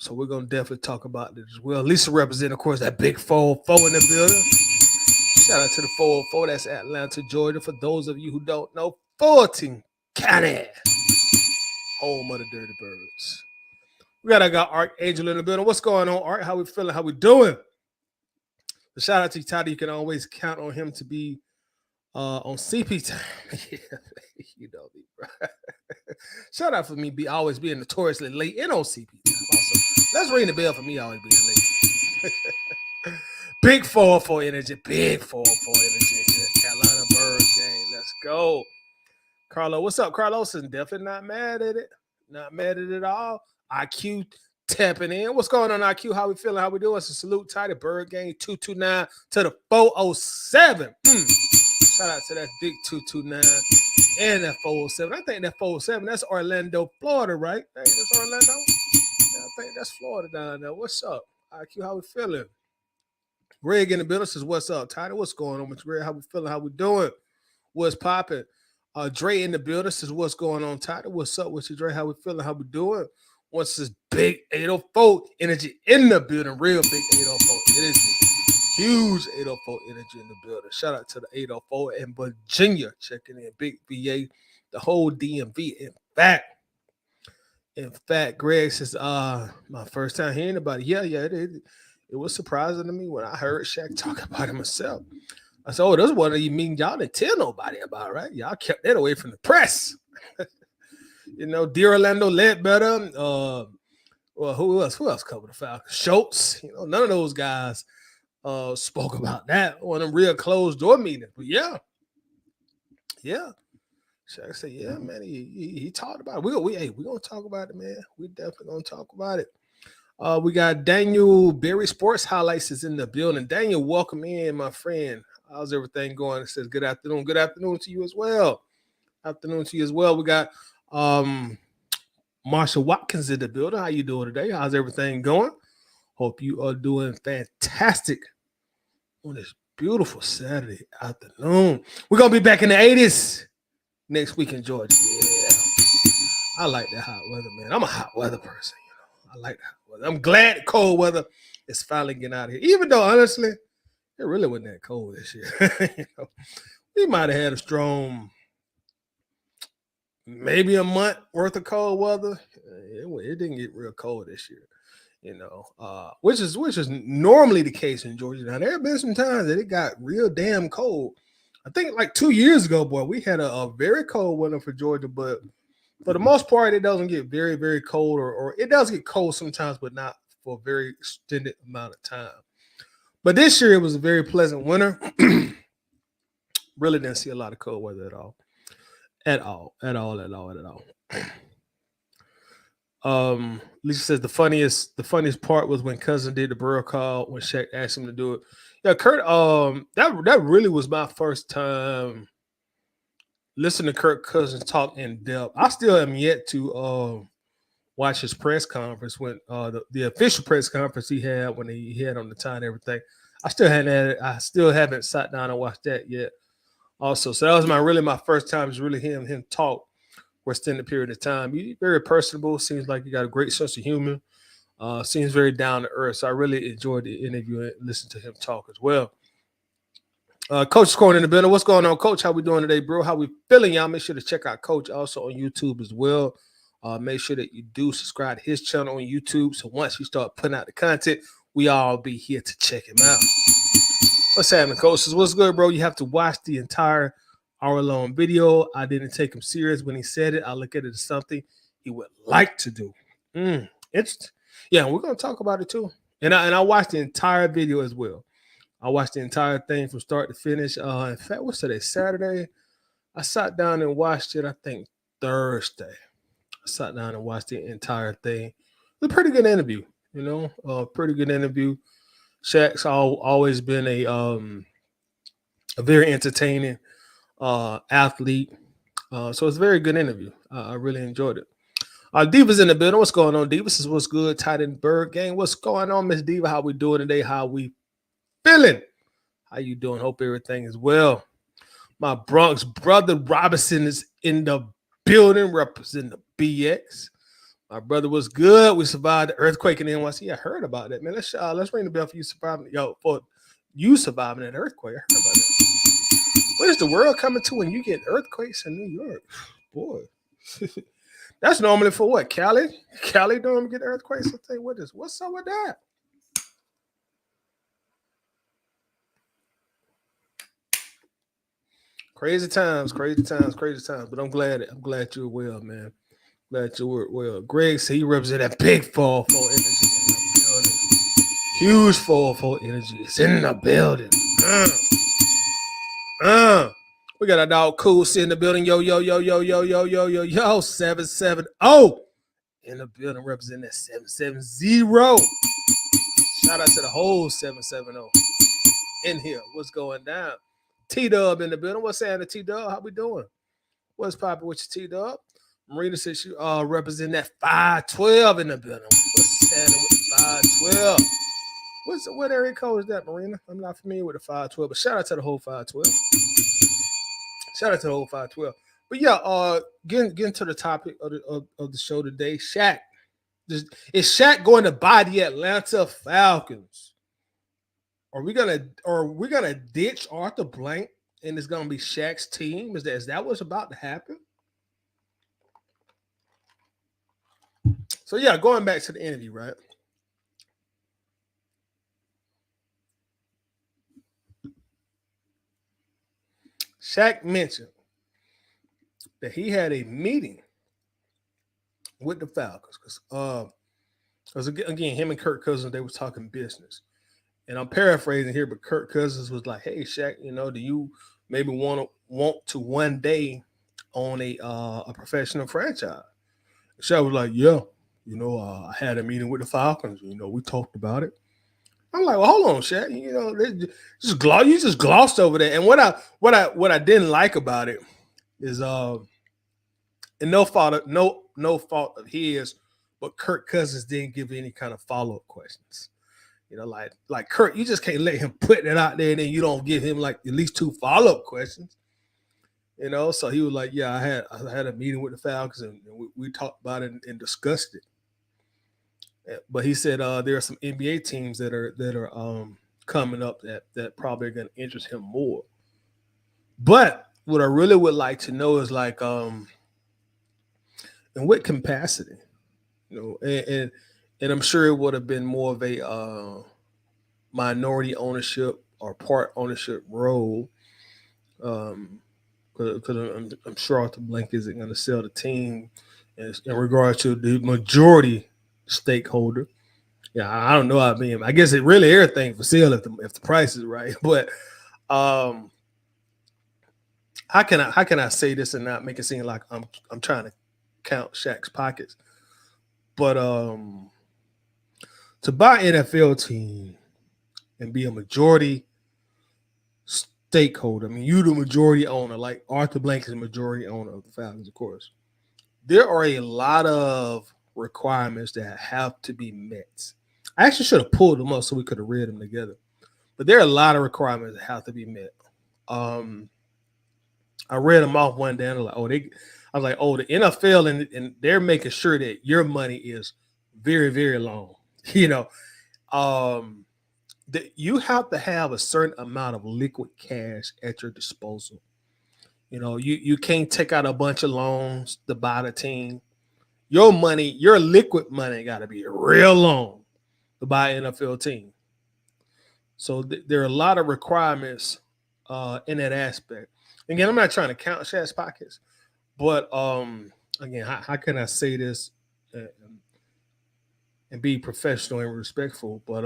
So we're gonna definitely talk about it as well. Lisa represent, of course, that big 404 in the building. Shout out to the 404. That's Atlanta, Georgia. For those of you who don't know, Fulton County, home of the Dirty Birds. I got Archangel in the building. What's going on, Art? How we feeling? How we doing? But shout out to you, Toddy. You can always count on him to be on CP time. You know me, bro. Shout out for me always being notoriously late and on CP time. Also, let's ring the bell for me always being late. Big 4-4 energy. Big 4-4 energy. Atlanta Birds game. Let's go. Carlo, what's up? Carlos is definitely not mad at it. Not mad at it at all. IQ tapping in. What's going on, IQ? How we feeling? How we doing? It's a salute, Tidy Bird Gang 229 to the 407. Shout out to that big 229 and that 407. I think that 407, that's Orlando, Florida, right? Hey, that's Orlando? Yeah, I think that's Florida down there. What's up? IQ, how we feeling? Greg in the building says, what's up, Tidy? What's going on with Greg? How we feeling? How we doing? What's popping? Dre in the building says, what's going on, Tidy? What's up with you, Dre? How we feeling? How we doing? What's this big 804 energy in the building? Real big 804 energy. Huge 804 energy in the building. Shout out to the 804 and Virginia checking in. Big VA, the whole DMV. In fact, Greg says, my first time hearing about it. Yeah, it was surprising to me when I heard Shaq talk about it myself. I said, oh, this one of you mean y'all didn't tell nobody about, right? Y'all kept that away from the press. You know, Dear Orlando Ledbetter. Well, who else? Who else covered the Falcons? Schultz. You know, none of those guys spoke about that. One of them real closed door meetings. But yeah. Shaq said, yeah, man, he talked about it. We're gonna talk about it, man. We definitely gonna talk about it. We got Daniel Berry Sports Highlights is in the building. Daniel, welcome in, my friend. How's everything going? It says good afternoon. Good afternoon to you as well. Afternoon to you as well. We got Marsha Watkins in the building. How you doing today? How's everything going? Hope you are doing fantastic on this beautiful Saturday afternoon. We're gonna be back in the 80s next week in Georgia. Yeah, I like that hot weather, man. I'm a hot weather person, you know. I like that hot weather. I'm glad the cold weather is finally getting out of here. Even though, honestly, it really wasn't that cold this year. You know, we might have had a strong, maybe a month worth of cold weather. It didn't get real cold this year, you know, which is normally the case in Georgia. Now, there have been some times that it got real damn cold. I think like 2 years ago, boy, we had a very cold winter for Georgia, but for the most part, it doesn't get very, very cold, or it does get cold sometimes, but not for a very extended amount of time. But this year, it was a very pleasant winter. Really didn't see a lot of cold weather at all. At all. Lisa says the funniest part was when Cousin did the Burrow call when Shaq asked him to do it. Yeah, Kurt, that really was my first time listening to Kirk Cousins talk in depth. I still am yet to watch his press conference when the official press conference he had when he had on the tie and everything. I still haven't sat down and watched that yet. Also, so that was my first time is really hearing him talk for a extended period of time. He's very personable. Seems like he got a great sense of humor. Seems very down to earth. So I really enjoyed the interview and listened to him talk as well. Coach Corn in the building. What's going on, Coach? How we doing today, bro? How we feeling, y'all? Make sure to check out Coach also on YouTube as well. Make sure that you do subscribe to his channel on YouTube. So once you start putting out the content, we all be here to check him out. What's happening, Coach? What's good, bro? You have to watch the entire hour-long video. I didn't take him serious when he said it. I look at it as something he would like to do. Yeah, we're gonna talk about it too. And I watched the entire video as well. I watched the entire thing from start to finish. In fact, what's today? Saturday. I sat down and watched it, I think Thursday. I sat down and watched the entire thing. It was a pretty good interview, you know, pretty good interview. Shaq's always been a very entertaining athlete. So it's a very good interview. I really enjoyed it. Diva's in the building. What's going on, Diva? This is what's good, Tight End Bird Gang. What's going on, Miss Diva? How we doing today? How we feeling? How you doing? Hope everything is well. My Bronx brother Robinson is in the building representing the BX. My brother was good. We survived the earthquake in NYC. I heard about that, man. Let's ring the bell for you surviving. Yo, for you surviving that earthquake. I heard about that. What is the world coming to when you get earthquakes in New York? Boy. That's normally for what? Cali? Cali don't get earthquakes? I think what's up with that? Crazy times, crazy times, crazy times. But I'm glad you're well, man. Glad you were well. Greg said he represents that big fall for energy in the building. Huge fall for energy. It's in the building. We got a dog cool in the building. Yo, yo, yo, yo, yo, yo, yo, yo, yo, 770 in the building representing that 770. Shout out to the whole 770 in here. What's going down? T-Dub in the building. What's happening, T-Dub? How we doing? What's popping with your T-Dub? Marina says you represent that 512 in the building. What's happening with the 512? What area code is that, Marina? I'm not familiar with the 512, but shout out to the whole 512. Shout out to the whole 512. But yeah, getting to the topic of the show today, Shaq. Is Shaq going to buy the Atlanta Falcons? Are we gonna ditch Arthur Blank and it's gonna be Shaq's team? Is that what's about to happen? So yeah, going back to the interview, right? Shaq mentioned that he had a meeting with the Falcons because again, him and Kirk Cousins, they were talking business. And I'm paraphrasing here, but Kirk Cousins was like, "Hey, Shaq, do you maybe want to one day own a professional franchise?" Shaq was like, "Yeah, I had a meeting with the Falcons. We talked about it." I'm like, "Well, hold on, Shaq. You just glossed over that." And what I didn't like about it is and no fault of his, but Kirk Cousins didn't give any kind of follow-up questions. Like Kurt, you just can't let him put that out there and then you don't give him like at least 2 follow-up questions. So he was like, "Yeah, I had a meeting with the Falcons and we talked about it and discussed it." But he said there are some NBA teams that are coming up that probably are going to interest him more. But what I really would like to know is like in what capacity, and I'm sure it would have been more of a minority ownership or part ownership role. Because I'm sure Arthur Blank isn't going to sell the team in regards to the majority stakeholder. Yeah, I don't know. I mean, I guess it really everything for sale if the price is right. But how can I say this and not make it seem like I'm trying to count Shaq's pockets? But to buy an NFL team and be a majority stakeholder, I mean, you the majority owner, like Arthur Blank is the majority owner of the Falcons, of course. There are a lot of requirements that have to be met. I actually should have pulled them up so we could have read them together. But there are a lot of requirements that have to be met. I read them off one day and I was like, the NFL and they're making sure that your money is very, very long. That you have to have a certain amount of liquid cash at your disposal. You can't take out a bunch of loans to buy the team. Your money, your liquid money got to be real long to buy an NFL team. So there are a lot of requirements in that aspect. Again, I'm not trying to count Shaq's pockets, but again, how can I say this and be professional and respectful? But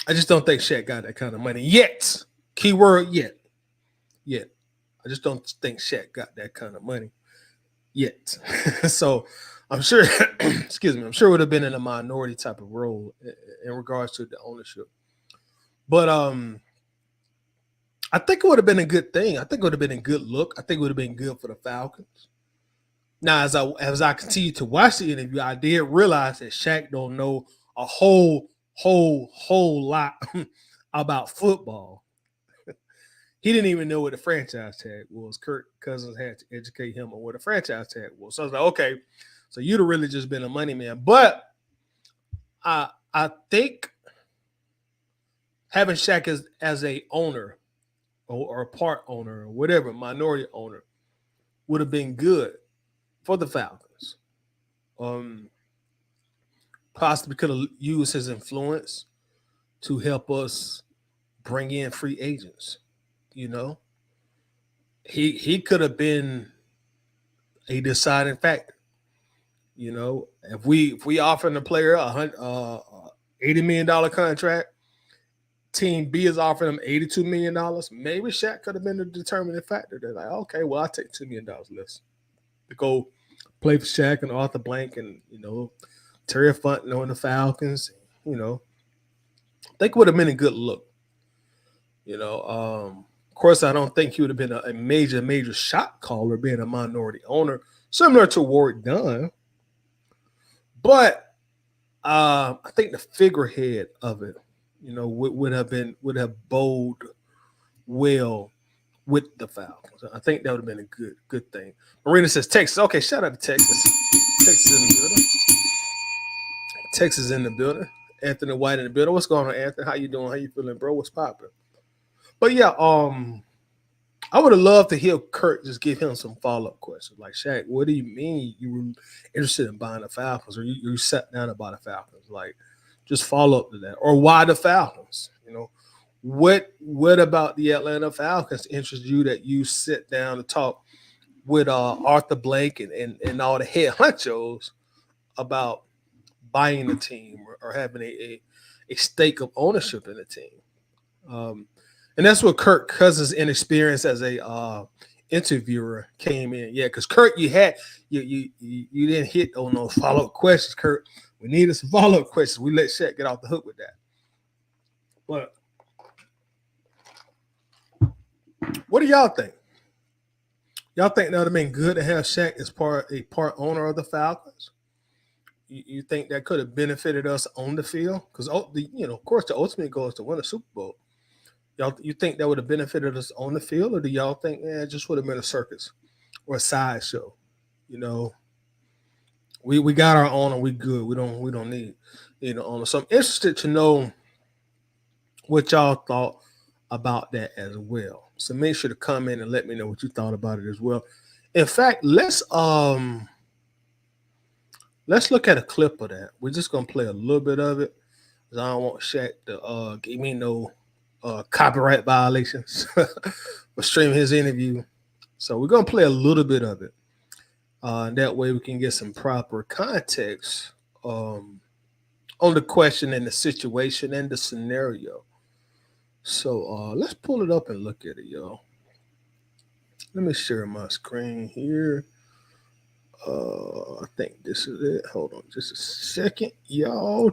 I just don't think Shaq got that kind of money yet. Keyword yet. Yet. I just don't think Shaq got that kind of money yet. So I'm sure, excuse me, I'm sure it would have been in a minority type of role in regards to the ownership. But I think it would have been a good thing. I think it would have been a good look. I think it would have been good for the Falcons. Now, as I continue to watch the interview, I did realize that Shaq don't know a whole lot about football. he didn't even know what the franchise tag was. Kirk Cousins had to educate him on what a franchise tag was. So I was like, okay, so you'd have really just been a money man. But I think having Shaq as a owner or a part owner or whatever, minority owner, would have been good for the Falcons. Possibly could have used his influence to help us bring in free agents. You know, he could have been a deciding factor. You know, if we offering a player $80 million contract, Team B is offering him $82 million. Maybe Shaq could have been the determining factor. They're like, okay, well, I'll take $2 million less to go play for Shaq and Arthur Blank and Terry Fontenot and the Falcons. I think it would have been a good look. Of course, I don't think he would have been a major shot caller being a minority owner, similar to Warwick Dunn. But I think the figurehead of it, would have bode well with the Falcons. I think that would have been a good thing. Marina says Texas. Okay, shout out to Texas. Texas in the building. Texas in the building. Anthony White in the building. What's going on, Anthony? How you doing? How you feeling, bro? What's popping? But yeah, I would have loved to hear Kurt just give him some follow-up questions. Like, Shaq, what do you mean you were interested in buying the Falcons, or you sat down to buy the Falcons? Like, just follow up to that. Or why the Falcons? What about the Atlanta Falcons interests you that you sit down to talk with Arthur Blank and all the head honchos about buying the team or having a stake of ownership in the team? And that's what Kirk Cousins' inexperience as a interviewer came in. Yeah, because Kirk, you didn't hit on those follow-up questions, Kirk. We needed some follow-up questions. We let Shaq get off the hook with that. But what do y'all think? Y'all think that would have been good to have Shaq as a part owner of the Falcons? You think that could have benefited us on the field? Because of course, the ultimate goal is to win a Super Bowl. You think that would have benefited us on the field, or do y'all think it just would have been a circus or a sideshow? We got our owner, we good. We don't need owner. So I'm interested to know what y'all thought about that as well. So make sure to comment and let me know what you thought about it as well. In fact, let's look at a clip of that. We're just gonna play a little bit of it because I don't want Shaq to give me no copyright violations for streaming his interview. So we're gonna play a little bit of it. That way we can get some proper context on the question and the situation and the scenario. So let's pull it up and look at it, y'all. Let me share my screen here. I think this is it. Hold on just a second, y'all.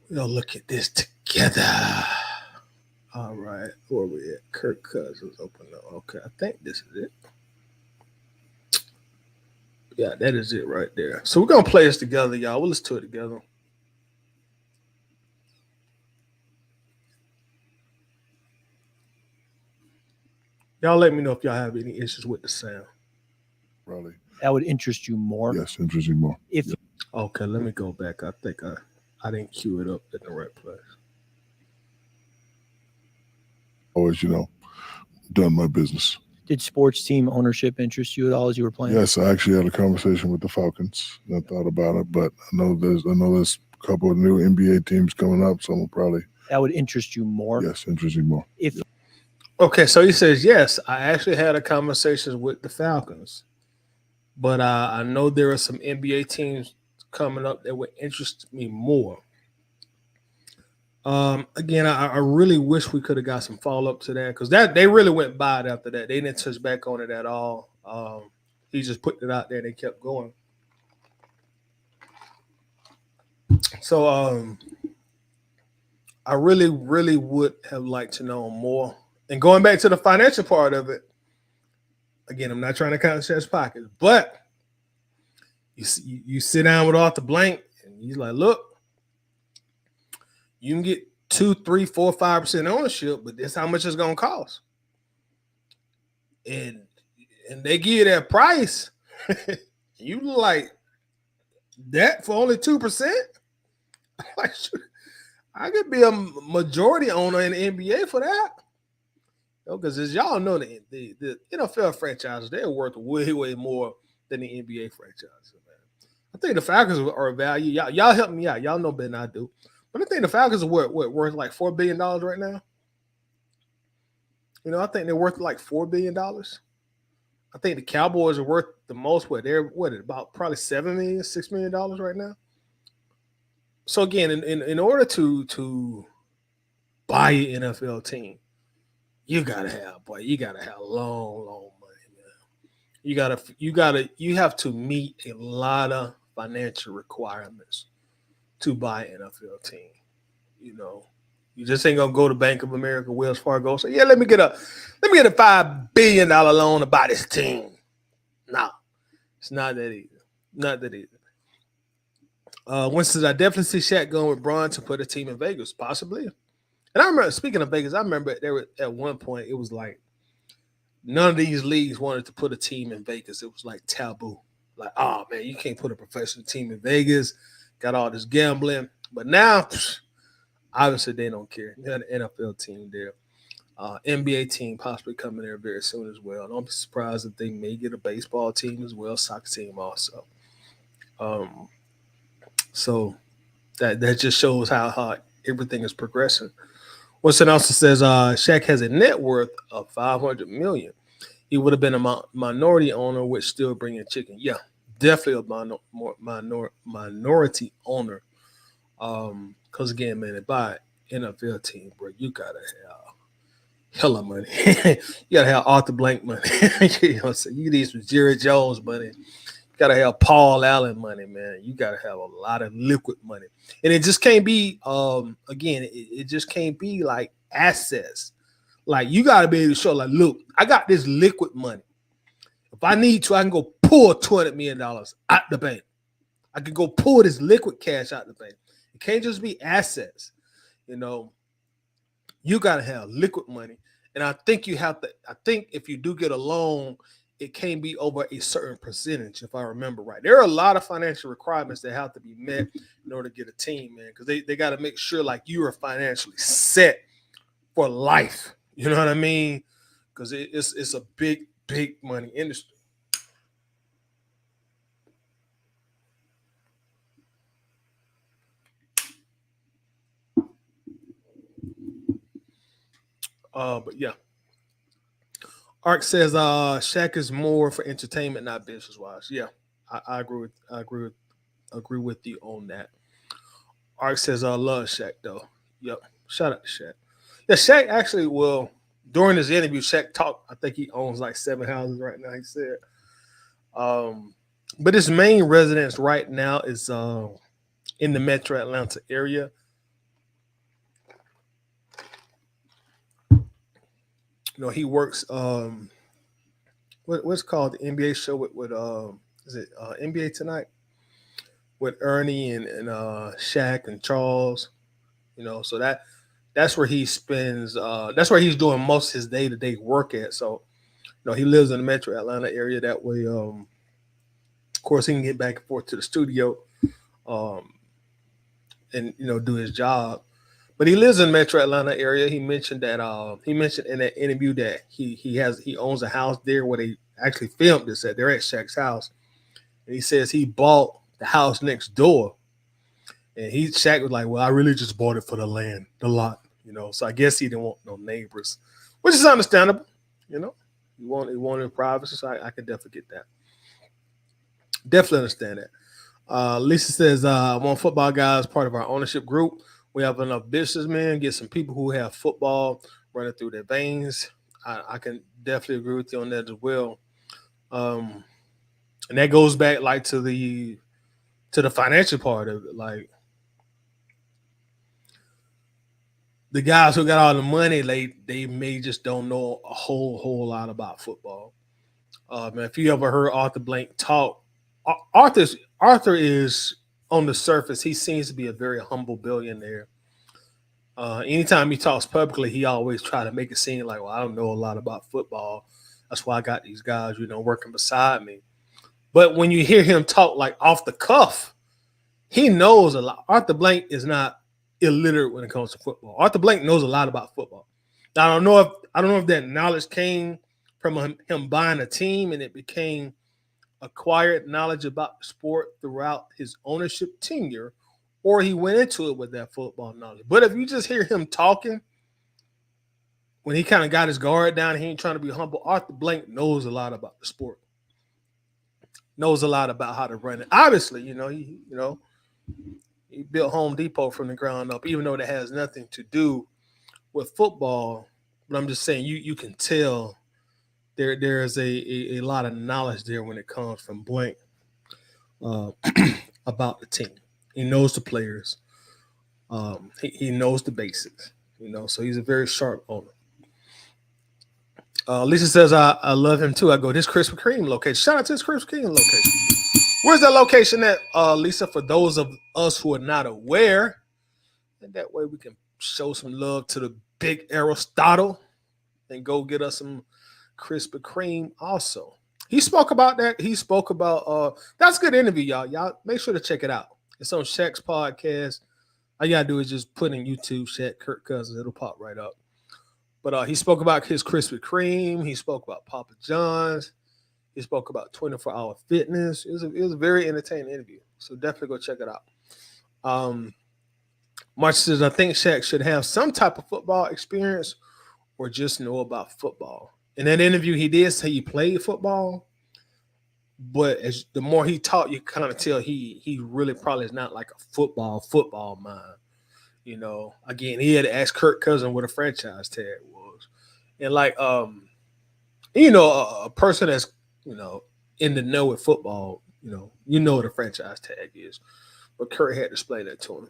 We'll look at this together. All right, where we at? Kirk Cousins, open up. Okay, I think this is it. Yeah, that is it right there. So we're gonna play this together, y'all. We'll listen to it together. Y'all let me know if y'all have any issues with the sound. Really? That would interest you more? Yes, interest you more. Okay, let me go back. I think I didn't cue it up in the right place. Always, done my business. Did sports team ownership interest you at all as you were playing? Yes, I actually had a conversation with the Falcons. And I thought about it, but I know there's a couple of new NBA teams coming up, so I'm probably. That would interest you more? Yes, interest you more. Okay, so he says, yes, I actually had a conversation with the Falcons, but I know there are some NBA teams coming up that would interest me more. Again, I really wish we could have got some follow-up to that because they really went by it after that. They didn't touch back on it at all. He just put it out there and they kept going. So I really, really would have liked to know more. And going back to the financial part of it, again, I'm not trying to count Shaq's pockets, but you sit down with Arthur Blank and he's like, look, you can get 2, 3, 4, 5% ownership, but that's how much it's gonna cost. And they give you that price, you like that for only 2%. Like, I could be a majority owner in the NBA for that. Because as y'all know, the NFL franchises, they're worth way, way more than the NBA franchises, man. I think the Falcons are a value. Y'all help me out. Y'all know better than I do. But I think the Falcons are worth like $4 billion right now. I think they're worth like $4 billion. I think the Cowboys are worth the most. They're about probably $7 million, $6 million right now. So again, in order to buy an NFL team, you gotta have long money, man. You have to meet a lot of financial requirements to buy an NFL team. You just ain't gonna go to Bank of America, Wells Fargo, say, yeah, let me get a $5 billion loan to buy this team. No, it's not that easy. Not that easy. Winston, I definitely see Shaq going with Braun to put a team in Vegas, possibly. And I remember, speaking of Vegas, I remember there were, at one point it was like none of these leagues wanted to put a team in Vegas. It was like taboo. Like, oh man, you can't put a professional team in Vegas. Got all this gambling. But now, obviously, they don't care. They had an NFL team there. NBA team possibly coming there very soon as well. Don't be surprised if they may get a baseball team as well, soccer team also. So that just shows how everything is progressing. Winston also says Shaq has a net worth of $500 million. He would have been a minority owner, which still bring in chicken. Yeah, definitely a minority owner. Because again, man, to buy an NFL team, bro, you gotta have hella money. You gotta have Arthur Blank money. You know what I'm saying? You need some Jerry Jones money. You gotta have Paul Allen money, man. You gotta have a lot of liquid money, and it just can't be. Again, it just can't be like assets. Like, you gotta be able to show, like, look, I got this liquid money. If I need to, I can go pull $200 million out the bank. I can go pull this liquid cash out the bank. It can't just be assets. You gotta have liquid money, and I think you have to. I think if you do get a loan, it can't be over a certain percentage, if I remember right. There are a lot of financial requirements that have to be met in order to get a team, man, because they got to make sure, like, you are financially set for life. You know what I mean? Because it's a big, big money industry. But yeah. Ark says Shaq is more for entertainment, not business wise. Yeah, I agree with you on that. Ark says I love Shaq though. Yep. Shout out to Shaq. Yeah, Shaq actually will. During this interview, Shaq talked. I think he owns like 7 houses right now. He said, but his main residence right now is in the Metro Atlanta area. He works what's called the NBA show with is it NBA Tonight with Ernie and Shaq and Charles. So that's where he spends. That's where he's doing most of his day-to-day work at. So he lives in the Metro Atlanta area. That way, of course, he can get back and forth to the studio, and do his job. But he lives in the Metro Atlanta area. He mentioned in that interview that he owns a house there where they actually filmed this at. They're at Shaq's house, and he says he bought the house next door. And Shaq was like, well, I really just bought it for the land, the lot, So I guess he didn't want no neighbors, which is understandable, He wanted privacy, so I can definitely get that. Definitely understand that. Lisa says, I want football guys part of our ownership group. We have enough businessmen, get some people who have football running through their veins. I can definitely agree with you on that as well. And that goes back like to the financial part of it. Like, the guys who got all the money, they may just don't know a whole lot about football. Man, if you ever heard Arthur Blank talk, Arthur is on the surface. He seems to be a very humble billionaire. Anytime he talks publicly, he always try to make it seem like, well, I don't know a lot about football. That's why I got these guys, working beside me. But when you hear him talk like off the cuff, he knows a lot. Arthur Blank is not illiterate when it comes to football. Arthur Blank knows a lot about football. Now, I don't know if that knowledge came from him buying a team and it became acquired knowledge about the sport throughout his ownership tenure, or he went into it with that football knowledge. But if you just hear him talking, when he kind of got his guard down, he ain't trying to be humble. Arthur Blank knows a lot about the sport, knows a lot about how to run it. Obviously, he built Home Depot from the ground up, even though that has nothing to do with football. But I'm just saying, you can tell there is a lot of knowledge there when it comes from Blank uh, about the team. He knows the players. He knows the basics. So he's a very sharp owner. Lisa says, I love him too. I go, this Krispy Kreme location. Shout out to this Krispy Kreme location. Where's that location at, Lisa, for those of us who are not aware? And that way we can show some love to the big Aristotle and go get us some Krispy Kreme also. He spoke about that. He spoke about, that's a good interview, y'all. Y'all make sure to check it out. It's on Shaq's podcast. All you got to do is just put in YouTube, Shaq, Kirk Cousins. It'll pop right up. But he spoke about his Krispy Kreme. He spoke about Papa John's. He spoke about 24-hour fitness. It was a very entertaining interview. So definitely go check it out. March says, I think Shaq should have some type of football experience or just know about football. In that interview, he did say he played football. But as the more he talked, you kind of tell he really probably is not like a football mind. Again, he had to ask Kirk Cousins what a franchise tag was. And a person that's, in the know with football, what a franchise tag is. But Kirk had to explain that to him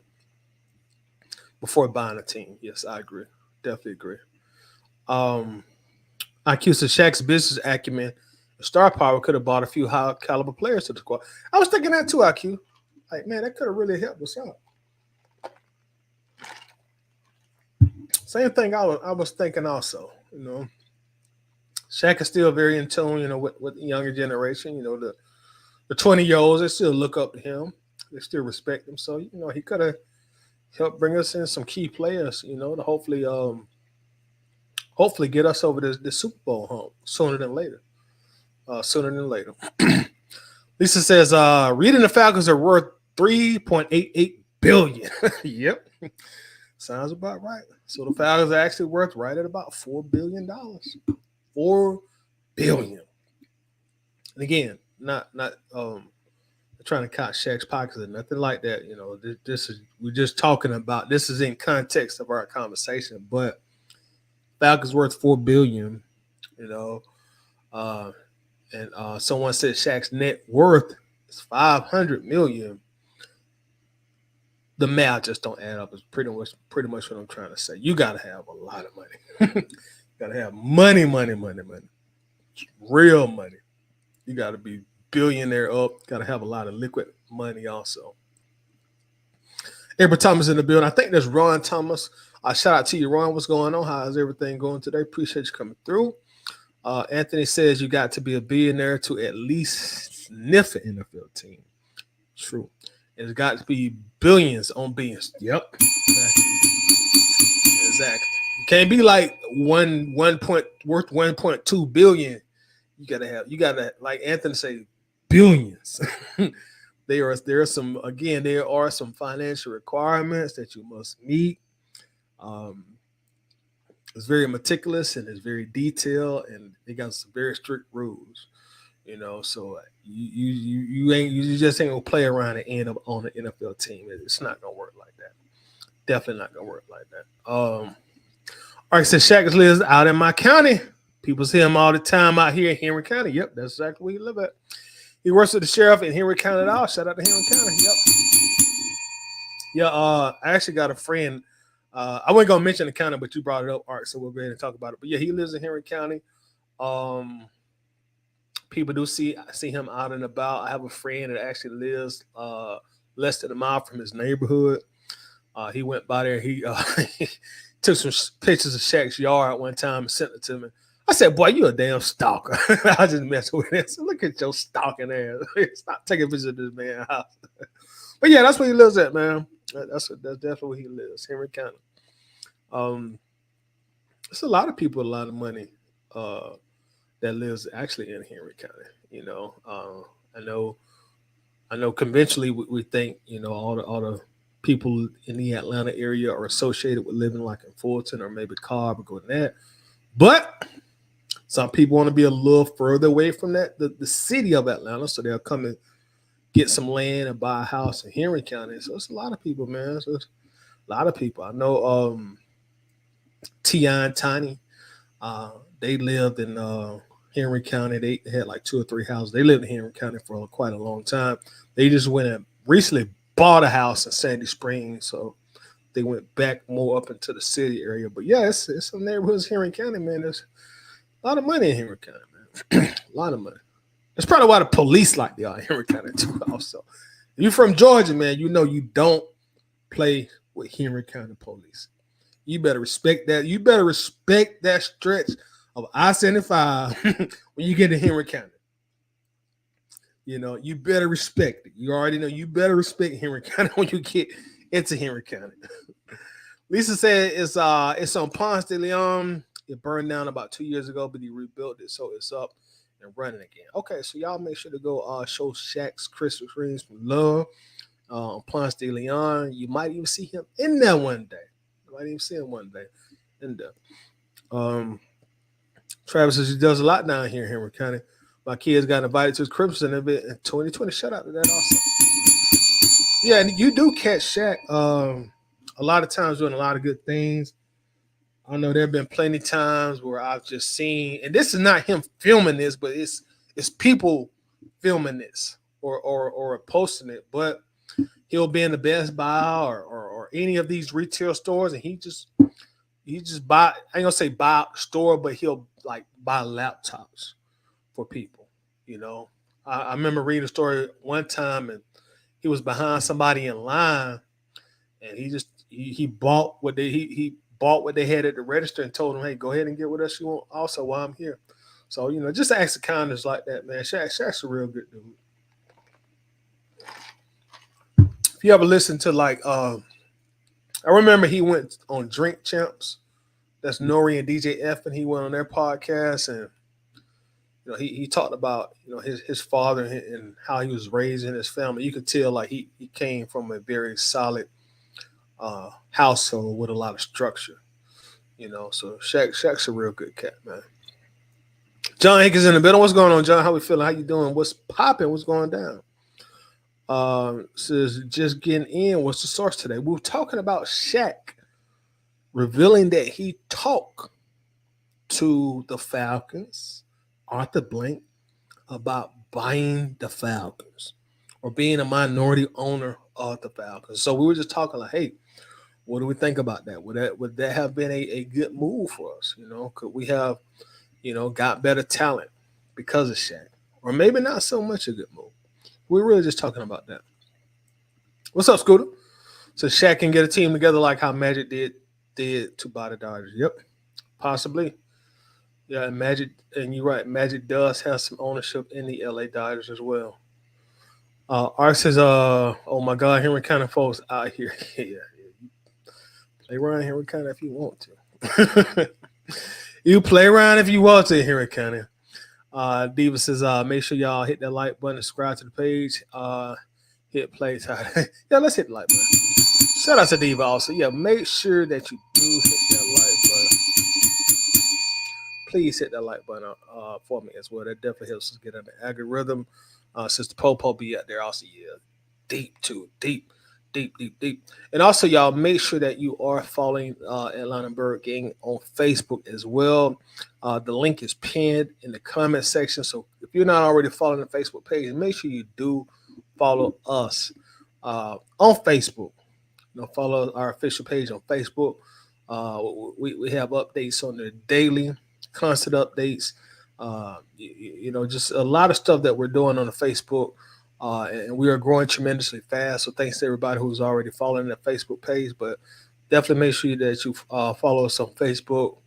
before buying a team. Yes, I agree. Definitely agree. IQ says Shaq's business acumen and star power could have bought a few high caliber players to the squad. I was thinking that too, IQ. Like, man, that could have really helped us out. Same thing I was thinking also, Shaq is still very in tune, with the younger generation, the 20-year-olds, they still look up to him. They still respect him. So, he could have helped bring us in some key players, to hopefully get us over this Super Bowl hump sooner than later. Lisa says, Reed and the Falcons are worth $3.88 billion. Yep. Sounds about right. So the Falcons are actually worth right at about $4 billion. $4 billion. And again, not trying to count Shaq's pockets or nothing like that. We're just talking about, this is in context of our conversation, but Falcons worth $4 billion, and someone said Shaq's net worth is $500 million. The math just don't add up. It's pretty much what I'm trying to say. You gotta have a lot of money. You gotta have money. Real money. You gotta be billionaire up. Gotta have a lot of liquid money also. April Thomas in the building. I think there's Ron Thomas. Shout out to you, Ron. What's going on? How's everything going today? Appreciate you coming through. Anthony says you got to be a billionaire to at least sniff an NFL team. True. It's got to be billions on billions. Yep. Exactly. You can't be like worth 1.2 billion. You gotta like Anthony say, billions. There are some financial requirements that you must meet. It's very meticulous and it's very detailed, and they got some very strict rules. So you just ain't gonna play around and end up on an NFL team. It's not gonna work like that. Definitely not gonna work like that. All right, so Shaq lives out in my county. People see him all the time out here in Henry County. Yep, that's exactly where he live at. He works with the sheriff in Henry County at all. Shout out to Henry County. Yep. Yeah, I actually got a friend. I wasn't gonna mention the county, but you brought it up, Art, so we'll go ahead and talk about it. But yeah, he lives in Henry County. People do see him out and about. I have a friend that actually lives less than a mile from his neighborhood. He went by there. He took some pictures of Shaq's yard one time and sent it to me. I said, "Boy, you a damn stalker." I just messed with it. So look at your stalking ass. Stop taking pictures of this man's house. But yeah, that's where he lives at, man. That's definitely where he lives, Henry County. There's a lot of people with a lot of money that lives actually in Henry County. I know. Conventionally, we think all the people in the Atlanta area are associated with living like in Fulton or maybe Cobb or Gwinnett, but some people want to be a little further away from that, the city of Atlanta, so they'll come and get some land and buy a house in Henry County. So it's a lot of people, man. So it's a lot of people. I know Ti and Tiny. They lived in Henry County. They had like 2 or 3 houses. They lived in Henry County for quite a long time. They just went and recently bought a house in Sandy Springs, so they went back more up into the city area. But yeah, it's some neighborhoods in Henry County, man. There's a lot of money in Henry County, man. A lot of money. That's probably why the police like they are in Henry County too. Also, if you're from Georgia, man, you know you don't play with Henry County police. You better respect that. You better respect that stretch of I-75 when you get to Henry County. You better respect it. You already know you better respect Henry County when you get into Henry County. Lisa said it's on Ponce de Leon. It burned down about 2 years ago, but he rebuilt it, so it's up and running again. Okay, so y'all make sure to go show Shaq's Christmas rings from love on Ponce de Leon. You might even see him in there one day. In there. Travis says he does a lot down here in Henry County. My kids got invited to his Crimson event in 2020. Shout out to that also. Yeah, and you do catch Shaq a lot of times doing a lot of good things. I know there have been plenty of times where I've just seen, and this is not him filming this, but it's people filming this or posting it. But he'll be in the Best Buy or any of these retail stores, and he just buy. I ain't gonna say buy a store, but he'll like buy laptops for people. I remember reading a story one time, and he was behind somebody in line, and he bought what he bought what they had at the register and told them, "Hey, go ahead and get what else you want also while I'm here." So just acts of kindness like that, man. Shaq's a real good dude. If you ever listen to I remember he went on Drink Champs. That's Nori and DJ F, and he went on their podcast, and he talked about his father and how he was raised in his family. You could tell like he came from a very solid household with a lot of structure. So Shaq's a real good cat, man. John Hick is in the middle. What's going on, John? How we feeling? How you doing? What's popping? What's going down? Says just getting in. What's the source today? We were talking about Shaq revealing that he talked to the Falcons, Arthur Blank, about buying the Falcons or being a minority owner of the Falcons. So we were just talking like, hey, what do we think about that? Would that have been a good move for us? Could we have, got better talent because of Shaq? Or maybe not so much a good move. We're really just talking about that. What's up, Scooter? So Shaq can get a team together like how Magic did to buy the Dodgers. Yep, possibly. Yeah, and Magic, and you're right. Magic does have some ownership in the LA Dodgers as well. Art says, oh my God, Henry County folks out here. Yeah. Play around Henry County if you want to. You play around if you want to, Henry County. Diva says, make sure y'all hit that like button, subscribe to the page, hit play. Yeah, let's hit the like button. Shout out to Diva also. Yeah, make sure that you do hit that like button. Please hit that like button for me as well. That definitely helps us get on the algorithm. Sister Popo be out there also. Yeah, deep. And also, y'all, make sure that you are following Atlanta Bird Gang on Facebook as well. The link is pinned in the comment section. So if you're not already following the Facebook page, make sure you do follow us on Facebook. Follow our official page on Facebook. We have updates on the daily, constant updates. Just a lot of stuff that we're doing on the Facebook And we are growing tremendously fast. So thanks to everybody who's already following the Facebook page. But definitely make sure that you follow us on Facebook.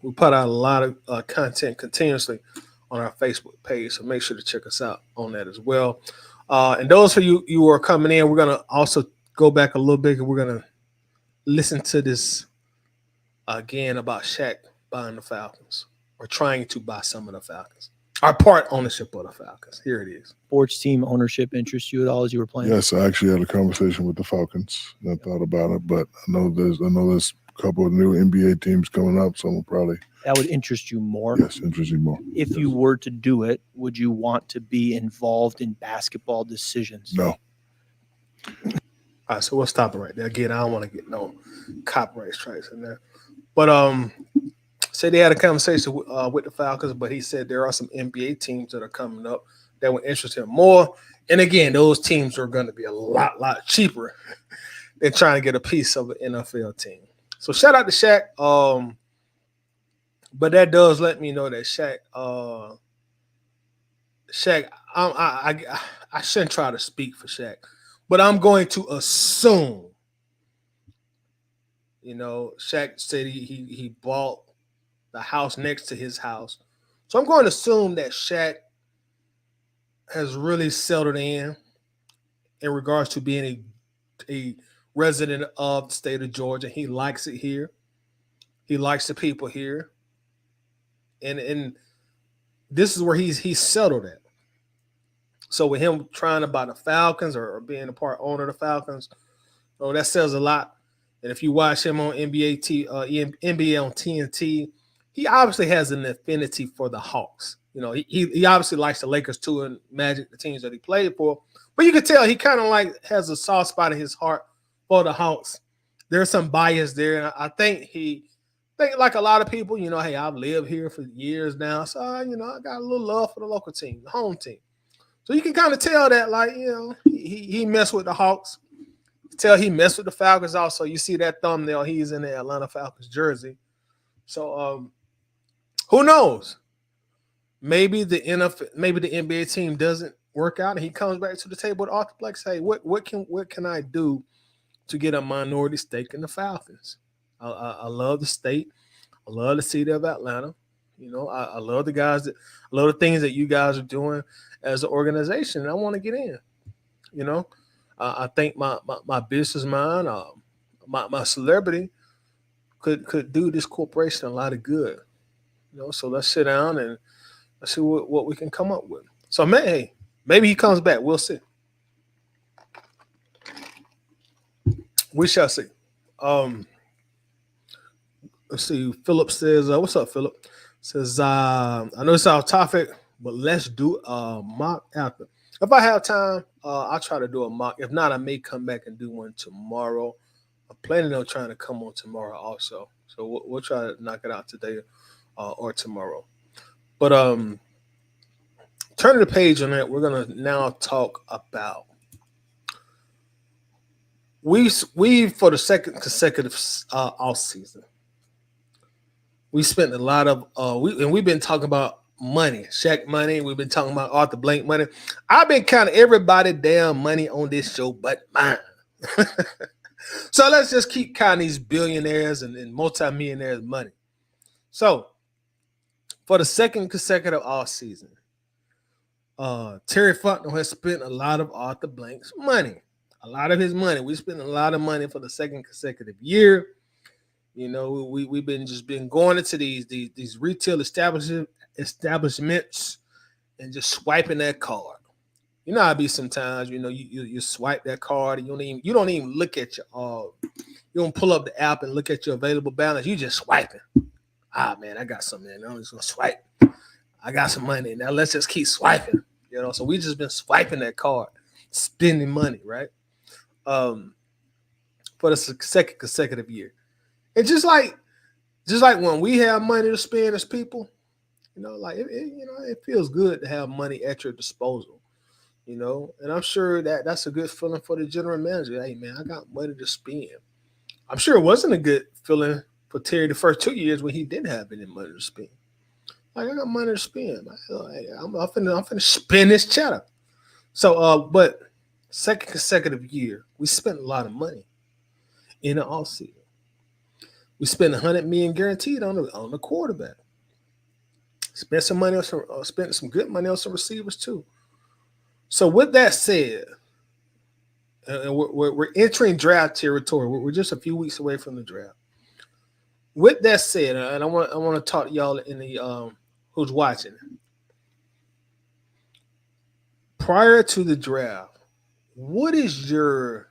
We put out a lot of content continuously on our Facebook page, so make sure to check us out on that as well. And those of you who are coming in, we're gonna also go back a little bit, and we're gonna listen to this again about Shaq buying the Falcons or trying to buy some of the Falcons. Our part ownership of the Falcons. Here it is. Sports team ownership interest you at all as you were playing? Yes, I actually had a conversation with the Falcons and I thought about it, but I know there's a couple of new NBA teams coming up, so I'm probably That would interest you more? yes, interest you more. If yes. you were to do it, would you want to be involved in basketball decisions? No. All right, so we'll stop it right there. Again, I don't want to get no copyright strikes in there. But say they had a conversation with the Falcons, but he said there are some NBA teams that are coming up that would interest him more. And again, those teams are going to be a lot cheaper than trying to get a piece of an NFL team. So shout out to Shaq. But that does let me know that Shaq, I shouldn't try to speak for Shaq, but I'm going to assume, Shaq said he bought the house next to his house. So I'm going to assume that Shaq has really settled in regards to being a resident of the state of Georgia. He likes it here. He likes the people here. And this is where he's settled at. So with him trying to buy the Falcons or being a part owner of the Falcons, that says a lot. And if you watch him on NBA on TNT, he obviously has an affinity for the Hawks. He obviously likes the Lakers too and Magic, the teams that he played for. But you can tell he kind of like has a soft spot in his heart for the Hawks. There's some bias there, and I think like a lot of people, hey, I've lived here for years now, so I got a little love for the local team, the home team. So you can kind of tell that, like, he messed with the Hawks. Tell he messed with the Falcons also. You see that thumbnail, he's in the Atlanta Falcons jersey. So who knows? Maybe the NBA team doesn't work out and he comes back to the table with Arthur Blake, say, what can I do to get a minority stake in the Falcons? I love the state. I love the city of Atlanta. I love the guys I love the things that you guys are doing as an organization. And I want to get in. I think my business mind, my celebrity could do this corporation a lot of good. So let's sit down and let's see what we can come up with. So maybe he comes back. We'll see. We shall see. Let's see. Philip says, "What's up, Philip?" Says, "I know it's off topic, but let's do a mock after. If I have time, I'll try to do a mock. If not, I may come back and do one tomorrow. I'm planning on trying to come on tomorrow also. So we'll try to knock it out today or tomorrow. But turning the page on that, we're gonna now talk about we for the second consecutive off season. We spent a lot of we've been talking about money, Shaq money. We've been talking about Arthur Blank money. I've been counting everybody damn money on this show but mine. So let's just keep counting these billionaires and multimillionaires' money. So for the second consecutive off season, Terry Fontenot has spent a lot of Arthur Blank's money. A lot of his money. We spent a lot of money for the second consecutive year. We've been going into these retail establishments and just swiping that card. How it be sometimes, you swipe that card and you don't even look at your you don't pull up the app and look at your available balance. You just swiping. Man, I got something in there. I'm just gonna swipe. I got some money. Now let's just keep swiping. So we just been swiping that card, spending money, right? For the second consecutive year. And just like when we have money to spend as people, it feels good to have money at your disposal. And I'm sure that's a good feeling for the general manager. Hey, man, I got money to spend. I'm sure it wasn't a good feeling for Terry the first 2 years when he didn't have any money to spend. Like, I got money to spend. I'm finna spend this cheddar. So, but second consecutive year, we spent a lot of money in the offseason. We spent 100 million guaranteed on the quarterback. Spent some money on spent some good money on some receivers too. So with that said, and we're entering draft territory. We're just a few weeks away from the draft. With that said, and I want to talk to y'all in the who's watching. Prior to the draft, what is your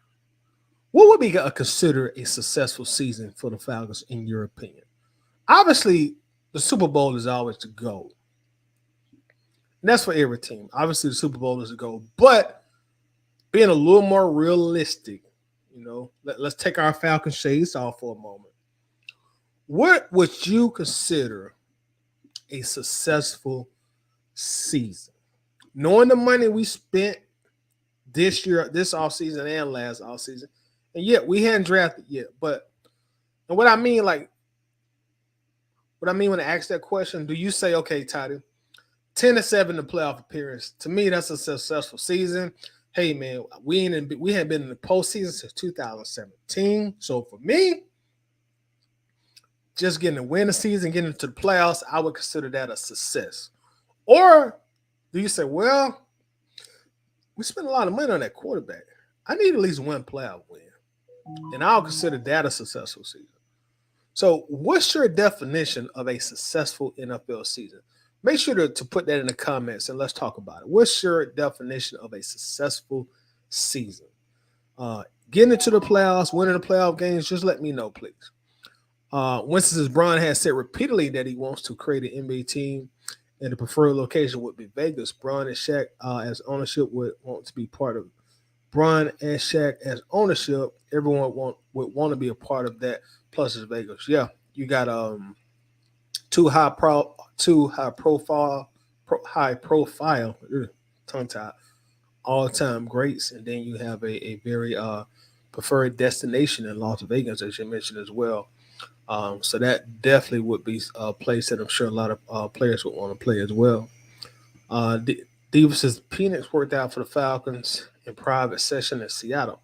what would be considered a successful season for the Falcons in your opinion? Obviously, the Super Bowl is always the goal. And that's for every team. Obviously, the Super Bowl is the goal, but being a little more realistic, let's take our Falcon shades off for a moment. What would you consider a successful season? Knowing the money we spent this year, this offseason and last offseason, and yet we hadn't drafted yet. But and what I mean when I ask that question, do you say, okay, Toddy, 10-7 the playoff appearance? To me, that's a successful season. Hey man, we hadn't been in the postseason since 2017. So for me, just getting to win the season, getting into the playoffs, I would consider that a success. Or do you say, well, we spent a lot of money on that quarterback. I need at least one playoff win. And I'll consider that a successful season. So what's your definition of a successful NFL season? Make sure to put that in the comments and let's talk about it. What's your definition of a successful season? Getting into the playoffs, winning the playoff games, just let me know, please. Winston Braun has said repeatedly that he wants to create an NBA team, and the preferred location would be Vegas. Braun and Shaq, as ownership, would want to be part of Braun and Shaq as ownership. Everyone would want to be a part of that. Plus, it's Vegas. Yeah, you got two high profile, tongue tied, all time greats, and then you have a very preferred destination in Las Vegas, as you mentioned as well. So that definitely would be a place that I'm sure a lot of players would want to play as well. Diva says Phoenix worked out for the Falcons in private session in Seattle.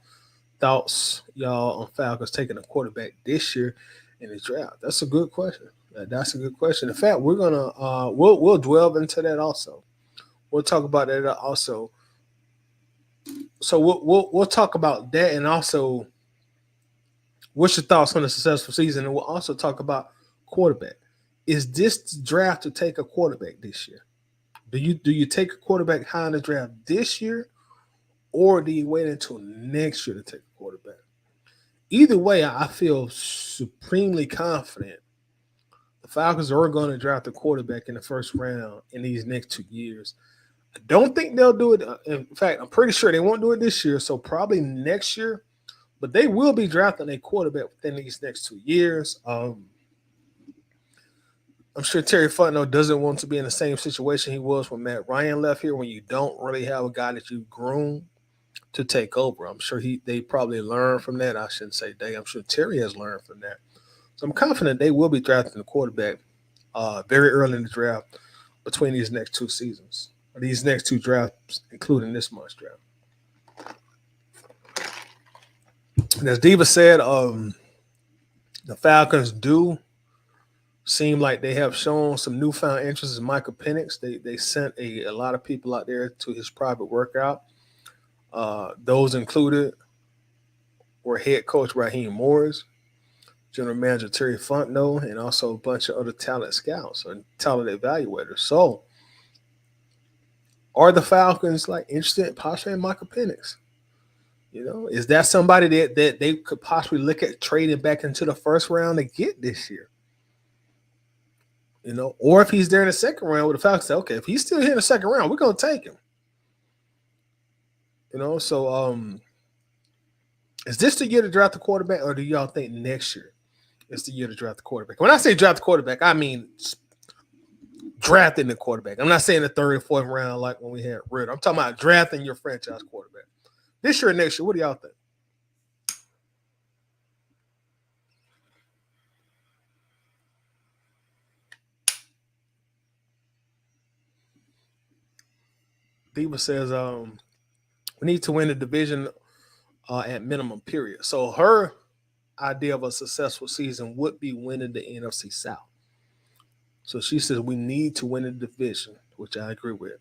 Thoughts, y'all, on Falcons taking a quarterback this year in the draft? That's a good question. That's a good question. In fact, we're gonna we'll delve into that also. We'll talk about that also. So we'll talk about that and also what's your thoughts on a successful season, and we'll also talk about quarterback. Is this draft to take a quarterback this year? Do you take a quarterback high in the draft this year, or do you wait until next year to take a quarterback? Either way, I feel supremely confident the Falcons are going to draft a quarterback in the first round in these next 2 years. I don't think they'll do it. In fact, I'm pretty sure they won't do it this year. So probably next year, but they will be drafting a quarterback within these next 2 years. I'm sure Terry Fontenot doesn't want to be in the same situation he was when Matt Ryan left here, when you don't really have a guy that you groom to take over. I'm sure they probably learned from that. I shouldn't say they. I'm sure Terry has learned from that. So I'm confident they will be drafting a quarterback very early in the draft between these next two seasons, or these next two drafts, including this month's draft. And as Diva said, the Falcons do seem like they have shown some newfound interest in Michael Penix. They sent a lot of people out there to his private workout. Those included were head coach Raheem Morris, general manager Terry Fontenot, and also a bunch of other talent scouts and talent evaluators. So, are the Falcons like interested in possibly in Michael Penix? Is that somebody that they could possibly look at trading back into the first round to get this year? Or if he's there in the second round, with the Falcons say, okay, if he's still here in the second round, we're gonna take him. So is this the year to draft the quarterback, or do y'all think next year is the year to draft the quarterback? When I say draft the quarterback, I mean drafting the quarterback. I'm not saying the third or fourth round like when we had Ritter. I'm talking about drafting your franchise quarterback. This year or next year, what do y'all think? Diva says, We need to win the division at minimum, period. So her idea of a successful season would be winning the NFC South. So she says we need to win the division, which I agree with.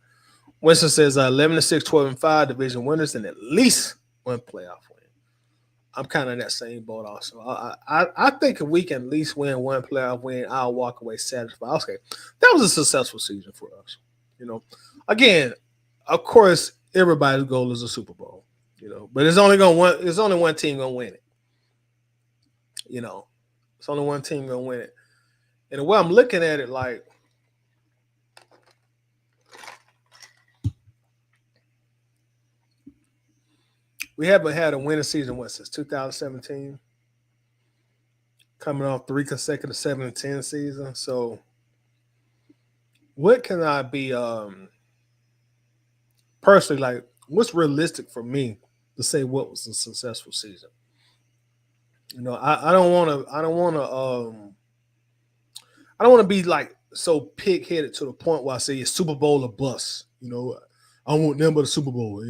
Winston says 11-6, 12-5 division winners, and at least one playoff win. I'm kind of in that same boat also. I think if we can at least win one playoff win, I'll walk away satisfied. Okay, that was a successful season for us. Again, of course, everybody's goal is a Super Bowl. But it's only one team gonna win it. It's only one team gonna win it. And the way I'm looking at it, like, we haven't had a winning season since 2017, coming off 3 consecutive 7-10 seasons. So, what can I be personally like? What's realistic for me to say what was a successful season? I don't want to be like so pig-headed to the point where I say it's Super Bowl or bust. I want them but a Super Bowl.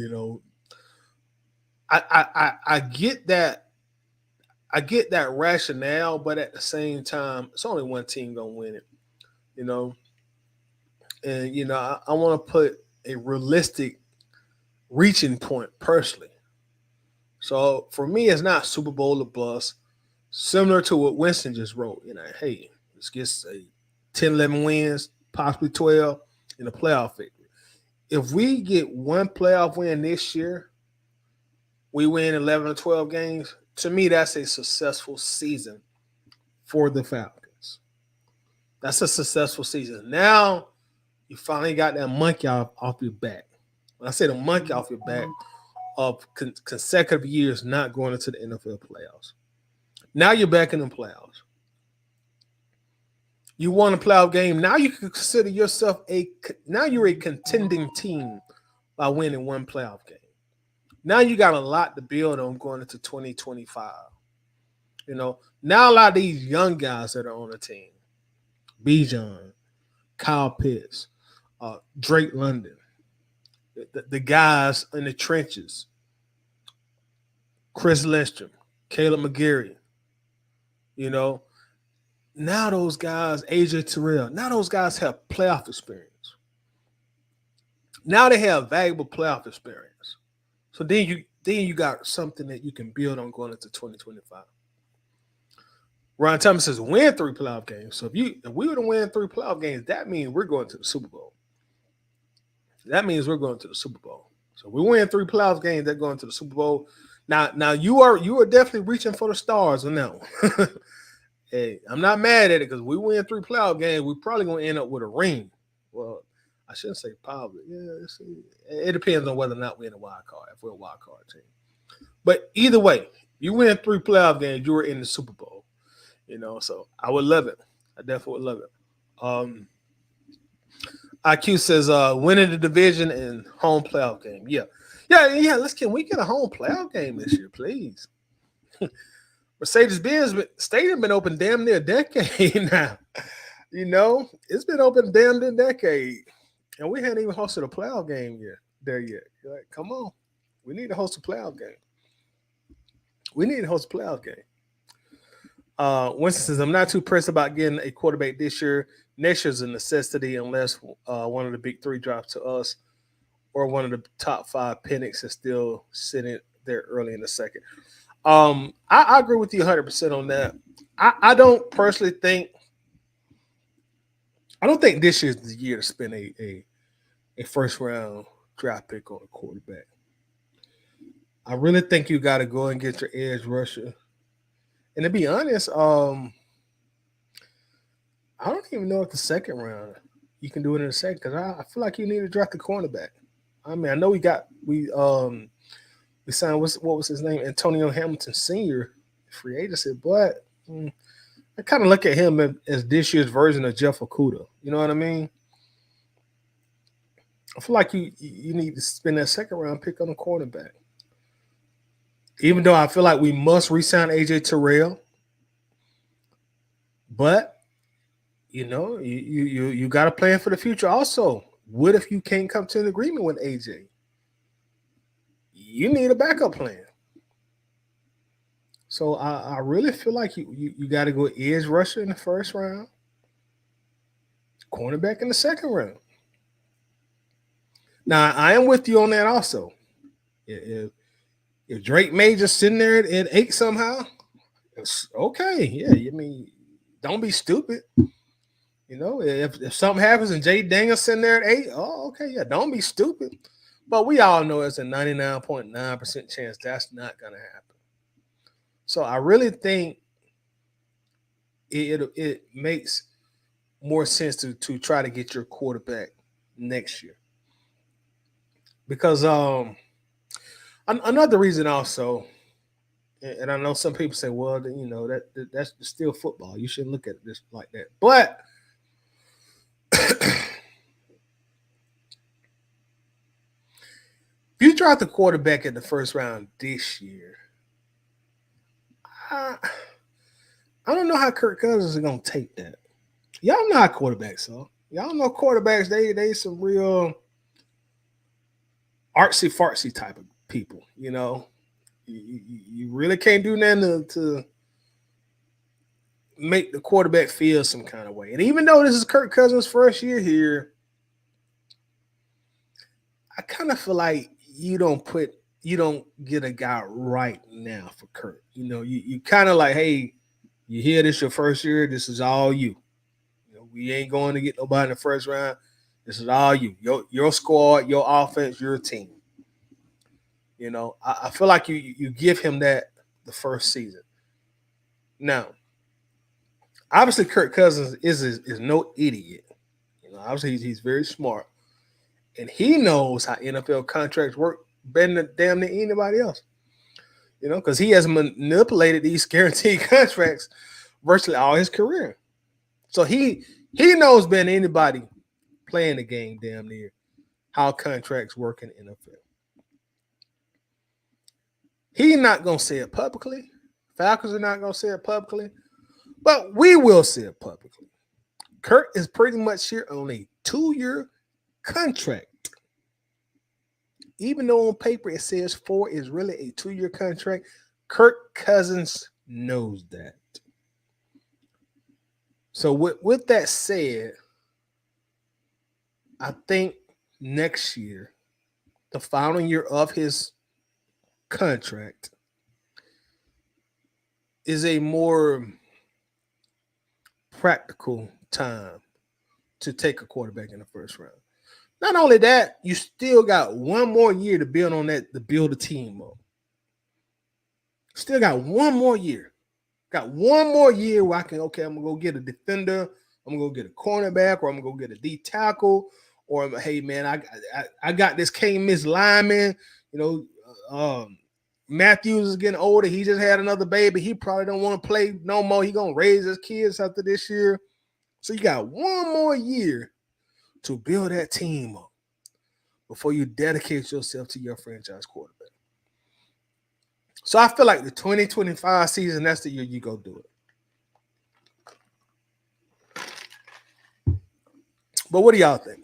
I get that. I get that rationale, but at the same time, it's only one team gonna win it. And I want to put a realistic reaching point personally. So for me, it's not Super Bowl or bust. Similar to what Winston just wrote. Hey, let's get 10, 11 wins, possibly 12 in the playoff victory. If we get one playoff win this year, we win 11 or 12 games. To me, that's a successful season for the Falcons. That's a successful season. Now, you finally got that monkey off your back. When I say the monkey off your back, of consecutive years not going into the NFL playoffs. Now you're back in the playoffs. You won a playoff game. Now you can consider yourself now you're a contending team by winning one playoff game. Now you got a lot to build on going into 2025. Now a lot of these young guys that are on the team, Bijan, Kyle Pitts, Drake London, the guys in the trenches, Chris Lindstrom, Caleb McGarry, now those guys, AJ Terrell, now those guys have playoff experience. Now they have valuable playoff experience. So then you got something that you can build on going into 2025. Ron Thomas says win 3 playoff games. So if we were to win 3 playoff games, that means we're going to the Super Bowl. That means we're going to the Super Bowl. So we win 3 playoff games, they're going to the Super Bowl. Now you are definitely reaching for the stars on that one. Hey, I'm not mad at it because we win 3 playoff games, we're probably going to end up with a ring. Well, I shouldn't say probably. Yeah, it depends on whether or not we're in a wild card, if we're a wild card team. But either way, you win 3 playoff games, you were in the Super Bowl. So I would love it. I definitely would love it. IQ says winning the division and home playoff game. Yeah. Can we get a home playoff game this year, please? Mercedes-Benz Stadium been open damn near a decade now. It's been open damn near a decade, and we hadn't even hosted a playoff game yet. You're like, come on, we need to host a playoff game. Winston says, I'm not too pressed about getting a quarterback this year. Next year's a necessity unless one of the big 3 drops to us or one of the top 5 Penix is still sitting there early in the second. I agree with you 100% on that. I don't personally think – I don't think this year's the year to spend a first-round draft pick on a quarterback. I really think you got to go and get your edge rusher. And to be honest, I don't even know if the second round you can do it in the second because I feel like you need to draft a cornerback. I mean, I know we signed what was his name, Antonio Hamilton Sr. free agency, but I kind of look at him as this year's version of Jeff Okuda. You know what I mean? I feel like you need to spend that second round pick on a cornerback. Even though I feel like we must re-sign AJ Terrell, but you got to plan for the future. Also, what if you can't come to an agreement with AJ? you need a backup plan. So I really feel like you got to go edge rusher in the first round, cornerback in the second round. Now I am with you on that also. If Drake May just sitting there at 8 somehow, it's okay. Yeah, I mean, don't be stupid. If something happens and Jay Daniels sitting there at 8, oh, okay, yeah, don't be stupid. But we all know it's a 99.9% chance that's not going to happen. So I really think it makes more sense to try to get your quarterback next year. Because another reason also, and I know some people say, well, that's still football. You shouldn't look at this like that. But if you draft the quarterback in the first round this year, I don't know how Kirk Cousins is gonna take that. Y'all know how quarterbacks are. Y'all know quarterbacks, they some real artsy fartsy type of people, You really can't do nothing to make the quarterback feel some kind of way. And even though this is Kirk Cousins' first year here, I kind of feel like you don't get a guy right now for Kirk. You kind of like, hey, you hear this your first year, this is all you. We ain't going to get nobody in the first round. This is all you. Your squad, your offense, your team. I feel like you give him that the first season. Now, obviously, Kirk Cousins is no idiot. Obviously he's very smart, and he knows how NFL contracts work better than damn near anybody else. Because he has manipulated these guaranteed contracts virtually all his career. So he knows better than anybody playing the game damn near how contracts work in the NFL. He's not going to say it publicly. Falcons are not going to say it publicly. But we will say it publicly. Kirk is pretty much here on a 2-year contract. Even though on paper it says 4 is really a 2-year contract, Kirk Cousins knows that. So with that said, I think next year, the final year of his contract, is a more practical time to take a quarterback in the first round. Not only that, you still got one more year to build on that, to build a team up. Still got one more year. Got one more year where I'm going to go get a defender, I'm going to go get a cornerback, or I'm going to go get a D tackle, or, hey, man, I got this can't miss lineman. Matthews is getting older. He just had another baby. He probably don't want to play no more. He going to raise his kids after this year. So you got one more year to build that team up before you dedicate yourself to your franchise quarterback. So I feel like the 2025 season, that's the year you go do it. But what do y'all think?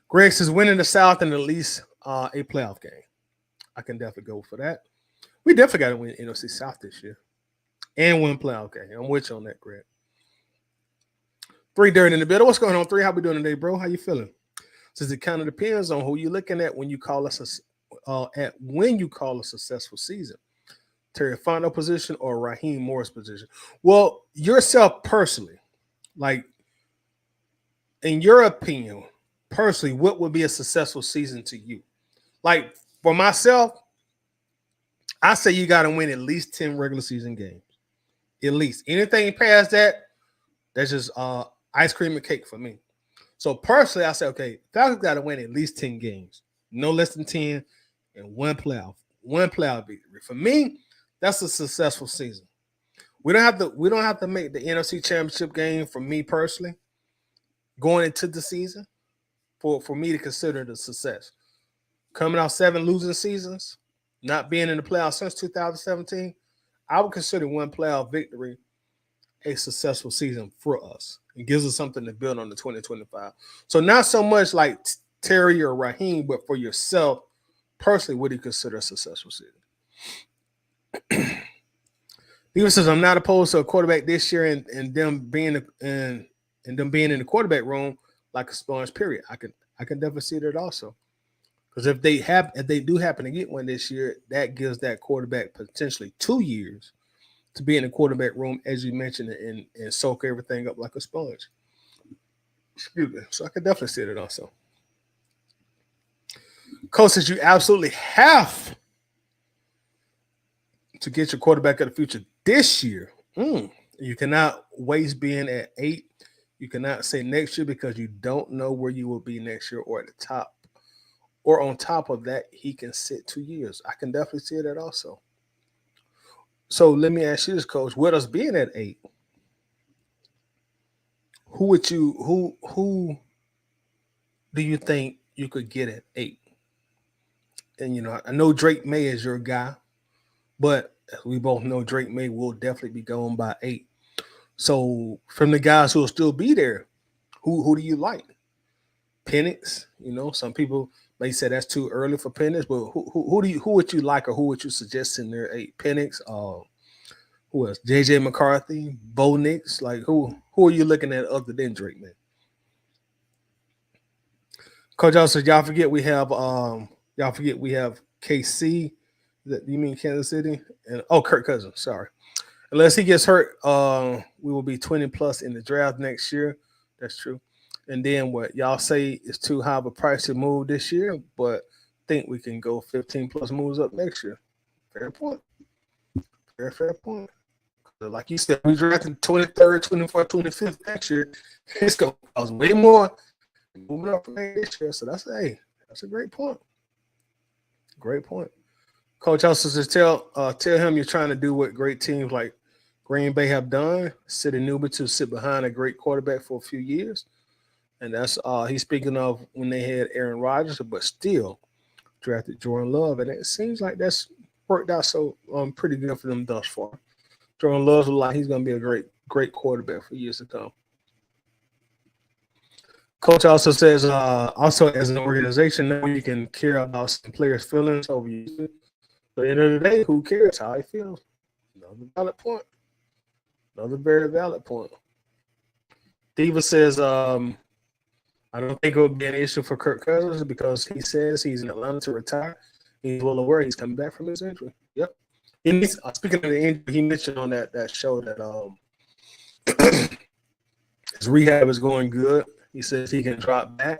Greg says winning the South and at least a playoff game. I can definitely go for that. We definitely got to win NFC South this year and win playoff game. I'm with you on that, Greg. 3 Dirt in the building. What's going on, 3? How we doing today, bro? How you feeling? Says it kind of depends on who you're looking at when you call us a successful season. Terry Fontenot position or Raheem Morris position? Well, yourself personally, like in your opinion, personally, what would be a successful season to you? Like for myself, I say you got to win at least 10 regular season games. At least. Anything past that, that's just ice cream and cake for me. So personally, I say, okay, Falcons got to win at least 10 games, no less than 10, and one playoff victory. For me, that's a successful season. We don't have to make the NFC Championship game for me personally going into the season for me to consider it a success. Coming out 7 losing seasons, not being in the playoffs since 2017, I would consider one playoff victory a successful season for us. It gives us something to build on the 2025. So not so much like Terry or Raheem, but for yourself personally, what do you consider a successful season? Even says I'm not opposed to a quarterback this year and them being and them being in the quarterback room like a sponge. Period. I can definitely see that also. Because if they do happen to get one this year, that gives that quarterback potentially 2 years to be in the quarterback room, as you mentioned, and soak everything up like a sponge. Excuse me. So I can definitely see that also. Coach says you absolutely have to get your quarterback of the future this year. You cannot waste being at 8. You cannot say next year because you don't know where you will be next year or at the top. Or on top of that, he can sit 2 years. I can definitely see that also. So let me ask you this, Coach. With us being at 8, who do you think you could get at 8? And I know Drake May is your guy, but we both know Drake May will definitely be going by 8. So from the guys who will still be there, who do you like? Penix, some people may say that's too early for Penix, but who would you like or who would you suggest in there? 8 Penix, who else? JJ McCarthy, Bo Nix, like who are you looking at other than Drake, man? Coach also, y'all forget we have KC. That you mean Kansas City? And Kirk Cousins, sorry. Unless he gets hurt, we will be 20 plus in the draft next year. That's true. And then what y'all say is too high of a price to move this year, but think we can go 15 plus moves up next year. Fair point. Very fair point. Like you said, we drafted 23rd, 24th, 25th next year. It's going to cost way more moving up from this year. So that's a great point. Great point. Coach also says tell him you're trying to do what great teams like Green Bay have done, sit in Newby to sit behind a great quarterback for a few years. And that's he's speaking of when they had Aaron Rodgers, but still drafted Jordan Love. And it seems like that's worked out so pretty good for them thus far. Jordan Love looks like he's going to be a great quarterback for years to come. Coach also says, also as an organization, now you can care about some players' feelings over you. At the end of the day, who cares how he feels? Another valid point. Another very valid point. Diva says, I don't think it would be an issue for Kirk Cousins because he says he's in Atlanta to retire. He's well aware he's coming back from his injury. Yep. Speaking of the injury, he mentioned on that show that his rehab is going good. He says he can drop back.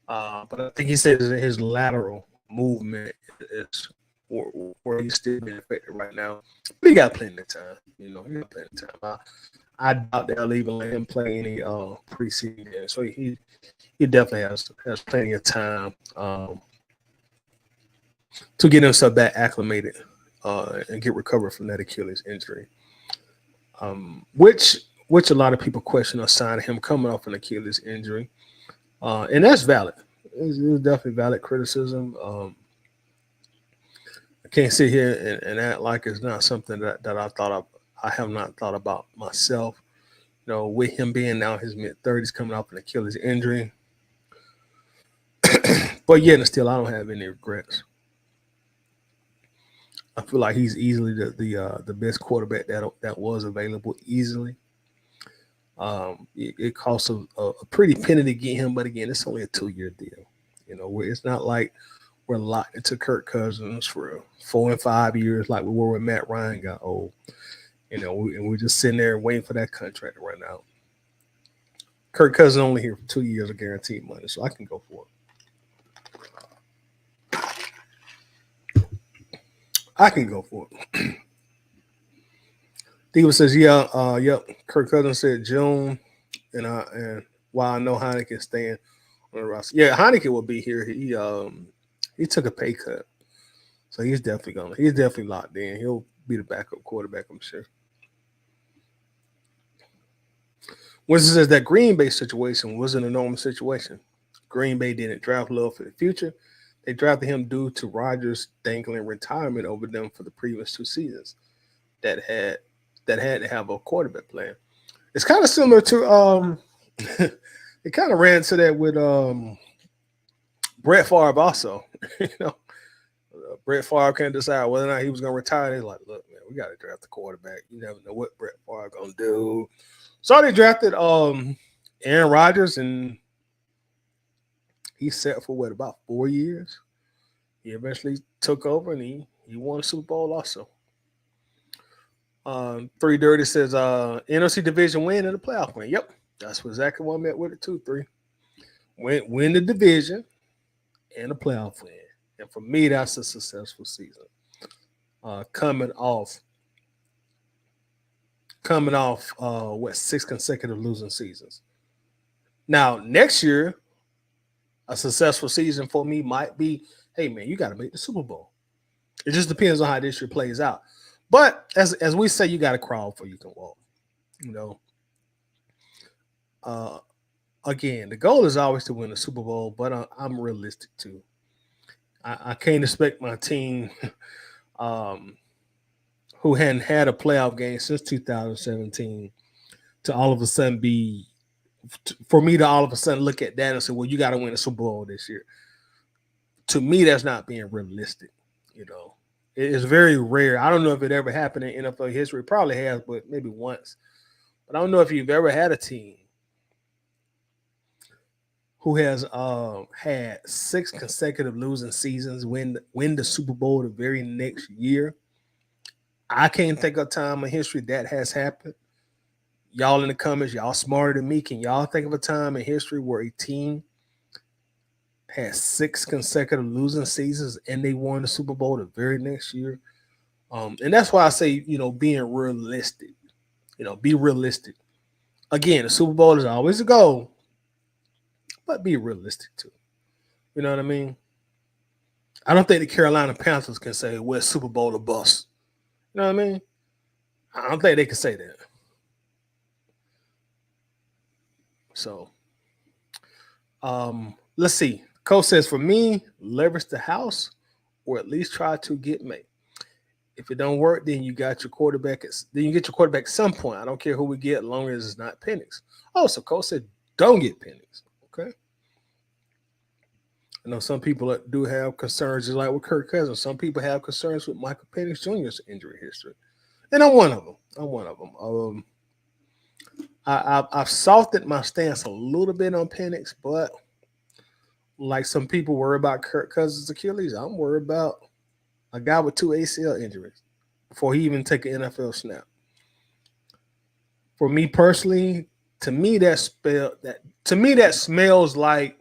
But I think he says his lateral movement is where he's still being affected right now. But he got plenty of time. He got plenty of time. I doubt they'll even let him play any preseason games. So he definitely has plenty of time to get himself back acclimated and get recovered from that Achilles injury. Which a lot of people question or signing him coming off an Achilles injury. And that's valid. It's definitely valid criticism. I can't sit here and act like it's not something that I have not thought about myself. With him being now his mid-30s, coming off an Achilles injury. But yet and still, I don't have any regrets. I feel like he's easily the best quarterback that was available easily. It costs a pretty penny to get him, but again, it's only a 2-year deal. Where it's not like we're locked into Kirk Cousins for 4 and 5 years like we were when Matt Ryan got old. And we're just sitting there waiting for that contract to run out. Kirk Cousins only here for 2 years of guaranteed money, so I can go for it. I can go for it. Diva says, yep. Kirk Cousins said June, and while I know Heineken staying on the roster, yeah, Heineken will be here. He took a pay cut, so he's definitely locked in. He'll be the backup quarterback, I'm sure. Winston says that Green Bay situation wasn't a normal situation. Green Bay didn't draft Love for the future. They drafted him due to Rodgers dangling retirement over them for the previous 2 seasons that had to have a quarterback plan. It's kind of similar to it kind of ran to that with Brett Favre also. Brett Favre can't decide whether or not he was going to retire. They're like, look, man, we got to draft the quarterback. You never know what Brett Favre going to do. So they drafted Aaron Rodgers, and he's set for what, about 4 years. He eventually took over, and he won a Super Bowl also. Three Dirty says NFC division win and a playoff win. Yep, that's exactly what I meant with it too. Three win the division and a playoff win, and for me, that's a successful season. Coming off what, 6 consecutive losing seasons. Now next year, a successful season for me might be, hey man, you got to make the Super Bowl. It just depends on how this year plays out. But as we say, you got to crawl before you can walk. You know. Again, the goal is always to win the Super Bowl, but I'm realistic too. I can't expect my team, who hadn't had a playoff game since 2017, to all of a sudden for me to all of a sudden look at that and say, well, you got to win a Super Bowl this year. To me, that's not being realistic. You know, it is very rare. I don't know if it ever happened in NFL history. It probably has, but maybe once. But I don't know if you've ever had a team who has had 6 consecutive losing seasons win the Super Bowl the very next year. I can't think of a time in history that has happened. Y'all in the comments, y'all smarter than me. Can y'all think of a time in history where a team had 6 consecutive losing seasons and they won the Super Bowl the very next year? And that's why I say, being realistic. Be realistic. Again, the Super Bowl is always a goal, but be realistic too. You know what I mean? I don't think the Carolina Panthers can say we're Super Bowl or bust. You know what I mean? I don't think they can say that. So, let's see. Coach says, for me, leverage the house or at least try to get made. If it don't work, then you got your quarterback. Then you get your quarterback at some point. I don't care who we get, as long as it's not Penix. Oh, so Coach said, don't get Penix. Okay. I know some people do have concerns, just like with Kirk Cousins. Some people have concerns with Michael Penix Jr.'s injury history, and I'm one of them. I've softened my stance a little bit on Penix, but like some people worry about Kirk Cousins' Achilles, I'm worried about a guy with 2 ACL injuries before he even take an NFL snap. For me personally, to me that smells like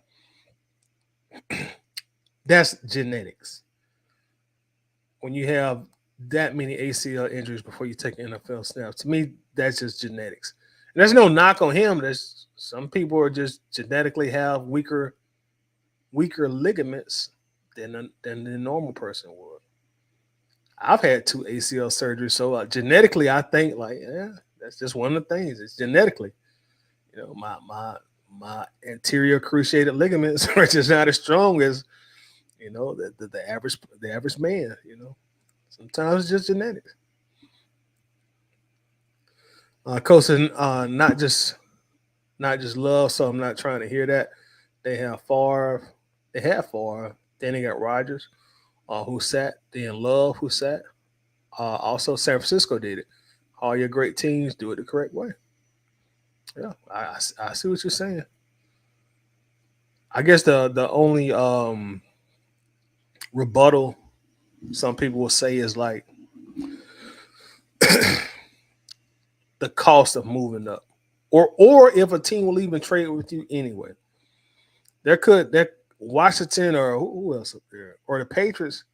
that's genetics. When you have that many ACL injuries before you take an NFL snap, to me that's just genetics. And there's no knock on him. There's some people are just genetically have weaker ligaments than the normal person would. I've had 2 ACL surgeries, so genetically, I think that's just one of the things. It's genetically, my anterior cruciated ligaments are just not as strong as the average man. Sometimes it's just genetics. Coach says, not just love. So I'm not trying to hear that. They have Favre. They have Favre. Then they got Rodgers, who sat. Then Love, who sat. Also, San Francisco did it. All your great teams do it the correct way. Yeah, I see what you're saying. I guess the only rebuttal some people will say is like the cost of moving up, or if a team will even trade with you anyway. There Washington or who else up there or the Patriots,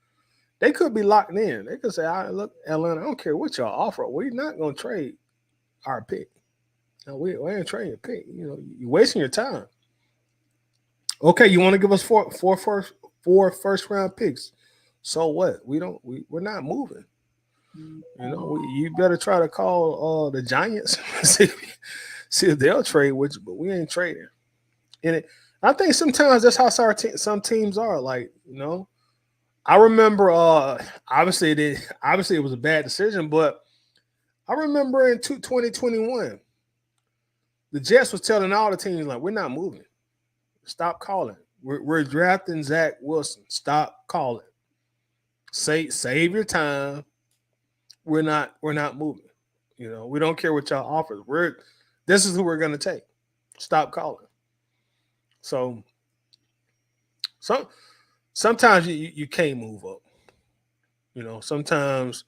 they could be locked in. They could say, look, Atlanta, I don't care what y'all offer. We're not going to trade our pick. No, we ain't trading your pick. You're wasting your time. Okay, you want to give us four first round picks. So what? We're not moving. You better try to call the Giants, see if they'll trade with you, but we ain't trading. And I think sometimes that's how some teams are. Like, I remember obviously it was a bad decision, but I remember in 2021, the Jets was telling all the teams, like, we're not moving. Stop calling. We're drafting Zach Wilson. Stop calling. Save your time. We're not moving. We don't care what y'all offer. This is who we're gonna take. Stop calling. So some sometimes you can't move up. Sometimes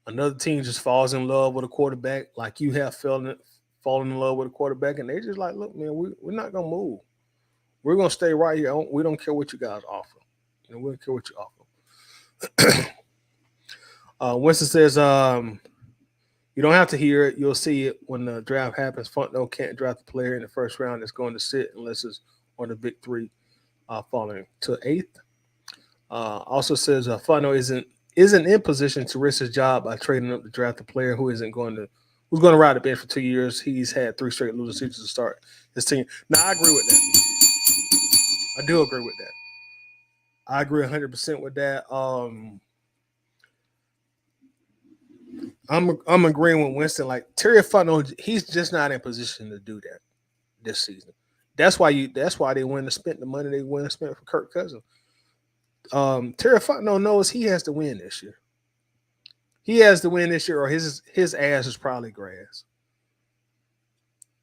another team just falls in love with a quarterback, like you have fallen in love with a quarterback, and they just like, look, man, we're not gonna move. We're gonna stay right here. We don't care what you guys offer. We don't care what you offer. Winston says, you don't have to hear it. You'll see it when the draft happens. Fontenot can't draft a player in the first round that's going to sit unless it's on the big three, falling to eighth. Also says Fontenot isn't in position to risk his job by trading up to draft a player who's going to ride the bench for 2 years. He's had 3 straight losing seasons to start his team. Now I agree with that. I do agree with that. I agree 100% with that. I'm agreeing with Winston. Like Terry Fontenot, he's just not in position to do that this season. That's why they went to spend the money they went to spend for Kirk Cousins. Terry Fontenot knows he has to win this year. He has to win this year, or his ass is probably grass.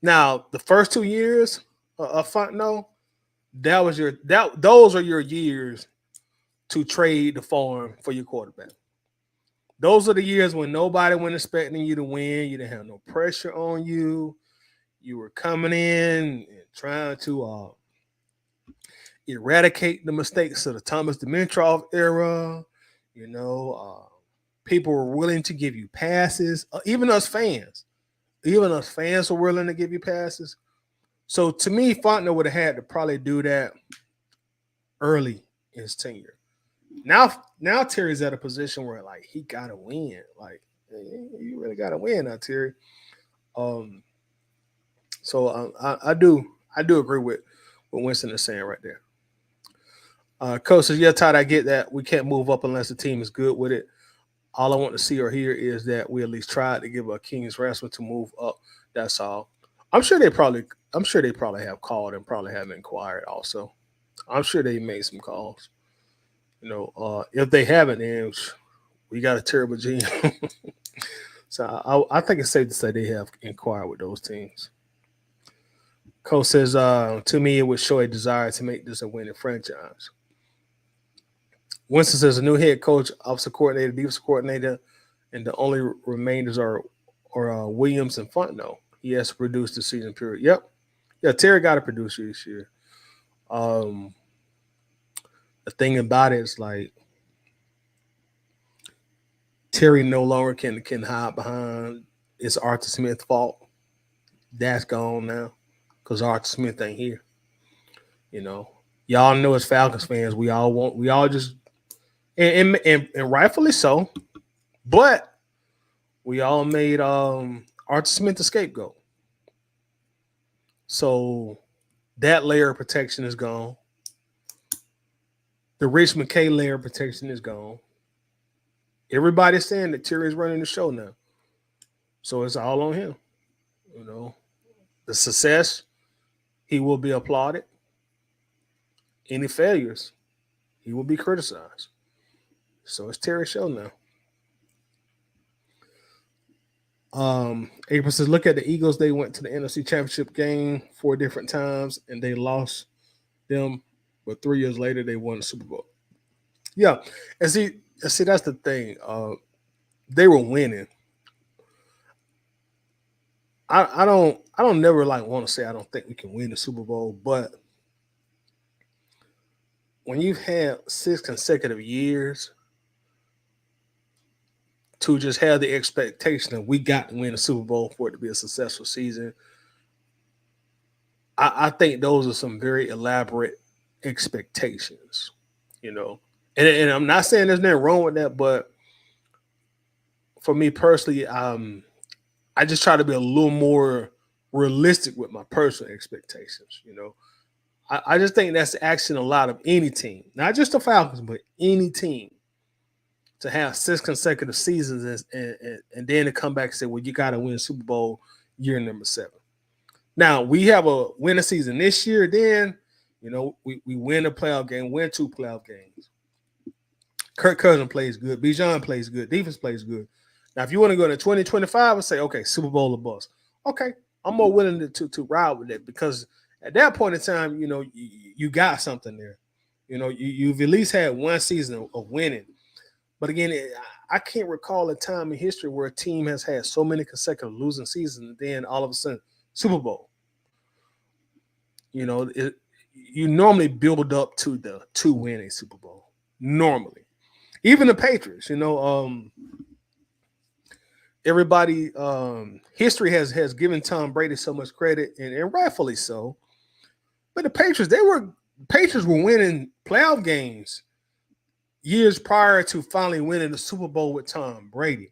Now, the first 2 years of Fontenot, those are your years to trade the farm for your quarterback. Those are the years when nobody went expecting you to win. You didn't have no pressure on you. You were coming in and trying to eradicate the mistakes of the Thomas Dimitroff era. People were willing to give you passes. Even us fans were willing to give you passes. So to me, Fontenot would have had to probably do that early in his tenure. Now Terry's at a position where like he gotta win. Like you really gotta win now, Terry. So I do agree with what Winston is saying right there. Coach says, yeah, Todd, I get that. We can't move up unless the team is good with it. All I want to see or hear is that we at least tried to give a King's wrestler to move up. That's all. I'm sure they probably have called and probably have inquired also. I'm sure they made some calls. If they haven't, then we got a terrible GM. So I think it's safe to say they have inquired with those teams. Coach says, to me, it would show a desire to make this a winning franchise. Winston says, a new head coach, offensive coordinator, defensive coordinator, and the only remainders are Williams and Fontenot. He has to produce the season period. Yep. Yeah, Terry got to produce this year. The thing about it is like Terry no longer can hide behind it's Arthur Smith's fault. That's gone now because Arthur Smith ain't here. Y'all know as Falcons fans, we all just and rightfully so, but we all made Arthur Smith the scapegoat. So that layer of protection is gone. The Rich McKay layer of protection is gone. Everybody's saying that Terry's running the show now. So it's all on him. The success, he will be applauded. Any failures, he will be criticized. So it's Terry's show now. April says, look at the Eagles. They went to the NFC Championship game 4 different times, and they lost them. But 3 years later, they won the Super Bowl. Yeah, and see, that's the thing. They were winning. I don't never like want to say I don't think we can win the Super Bowl, but when you've had 6 consecutive years to just have the expectation that we got to win the Super Bowl for it to be a successful season, I think those are some very elaborate expectations, And I'm not saying there's nothing wrong with that, but for me personally, I just try to be a little more realistic with my personal expectations. I just think that's asking a lot of any team, not just the Falcons, but any team, to have 6 consecutive seasons and then to come back and say, well, you got to win Super Bowl year number 7. Now, we have a winning season this year, then, we win a playoff game, win 2 playoff games. Kirk Cousins plays good. Bijan plays good. Defense plays good. Now, if you want to go to 2025 and say, okay, Super Bowl or bust, okay, I'm more willing to ride with that because at that point in time, you got something there. You've at least had one season of winning. But again, I can't recall a time in history where a team has had so many consecutive losing seasons and then all of a sudden Super Bowl. You normally build up to win a Super Bowl. Normally, even the Patriots. Everybody, history has given Tom Brady so much credit, and rightfully so. But the Patriots were winning playoff games years prior to finally winning the Super Bowl with Tom Brady.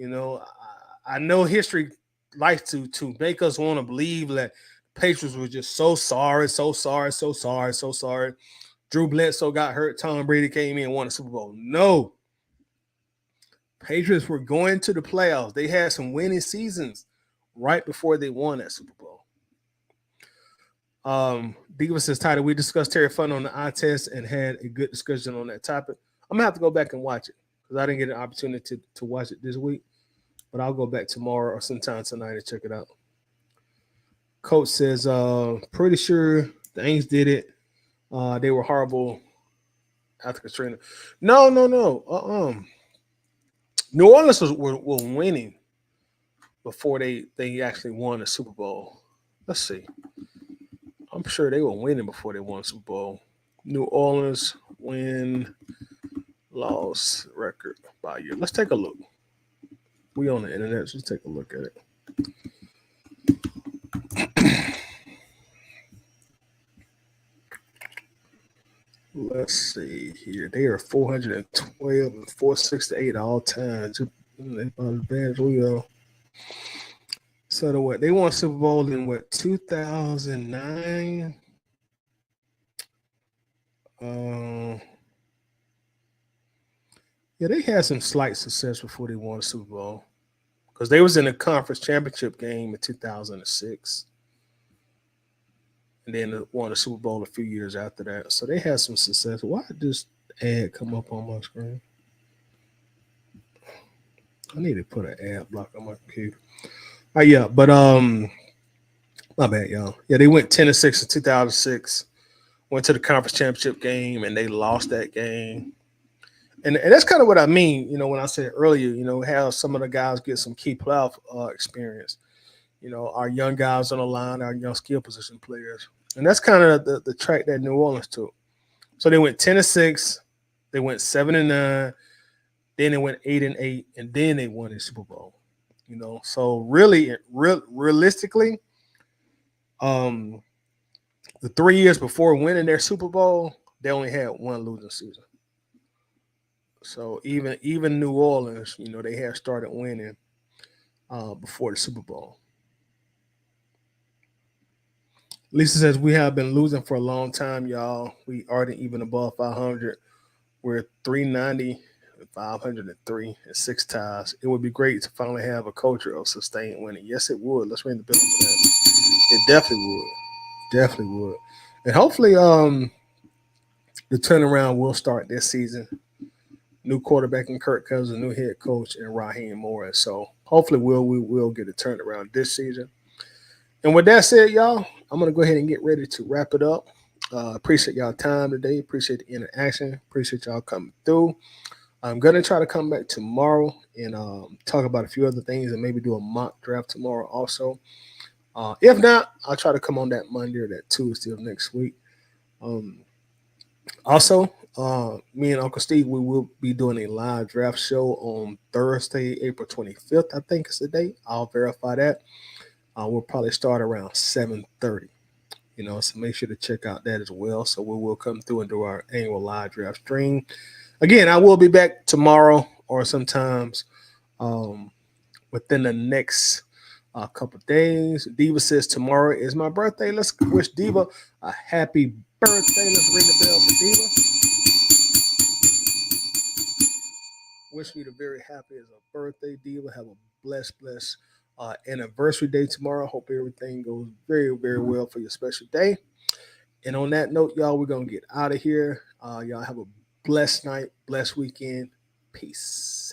I know history likes to make us want to believe that Patriots were just so sorry, so sorry, so sorry, so sorry. Drew Bledsoe got hurt. Tom Brady came in and won the Super Bowl. No. Patriots were going to the playoffs. They had some winning seasons right before they won that Super Bowl. Diva says, Tyler, we discussed Terry Fun on the eye test and had a good discussion on that topic. I'm going to have to go back and watch it because I didn't get an opportunity to watch it this week. But I'll go back tomorrow or sometime tonight and check it out. Coach says, pretty sure the Aints did it. They were horrible after Katrina. No. New Orleans were winning before they actually won the Super Bowl. Let's see. I'm sure they were winning before they won the Super Bowl. New Orleans win-loss record by year. Let's take a look. We on the internet, so let's take a look at it. Let's see here. They are 412 and 468 all time. They about as bad as we are. So what? They won Super Bowl in 2009. Yeah, they had some slight success before they won the Super Bowl because they was in the conference championship game in 2006. And then won the Super Bowl a few years after that. So they had some success. Why did this ad come up on my screen? I need to put an ad block on my computer. Yeah, but my bad, y'all. Yeah, they went 10-6 in 2006. Went to the conference championship game and they lost that game. And that's kind of what I mean, when I said earlier, have some of the guys get some key playoff experience. Our young guys on the line, our young skill position players. And that's kind of the track that New Orleans took. So they went 10-6, they went 7-9, then they went 8-8, and then they won the Super Bowl. So really, realistically, the 3 years before winning their Super Bowl, they only had one losing season. So even New Orleans, they had started winning before the Super Bowl. Lisa says, we have been losing for a long time, y'all. We aren't even above 500. We're 390, 503, and 6 ties. It would be great to finally have a culture of sustained winning. Yes, it would. Let's ring the bell for that. It definitely would. Definitely would. And hopefully the turnaround will start this season. New quarterback in Kirk Cousins, new head coach in Raheem Morris. So hopefully we will get a turnaround this season. And with that said, y'all, I'm going to go ahead and get ready to wrap it up. Appreciate y'all time today. Appreciate the interaction. Appreciate y'all coming through. I'm going to try to come back tomorrow and talk about a few other things and maybe do a mock draft tomorrow also. If not, I'll try to come on that Monday or that Tuesday of next week. Also, me and Uncle Steve, we will be doing a live draft show on Thursday, April 25th, I think is the date. I'll verify that. We'll probably start around 7:30. So make sure to check out that as well. So we will come through and do our annual live draft stream. Again, I will be back tomorrow or sometimes within the next couple of days. Diva says tomorrow is my birthday. Let's wish Diva a happy birthday. Let's ring the bell for Diva. Wish you the very happy as a birthday, Diva. Have a blessed anniversary day tomorrow. Hope everything goes very, very well for your special day. And on that note, y'all, we're going to get out of here. Y'all have a Blessed night, blessed weekend. Peace.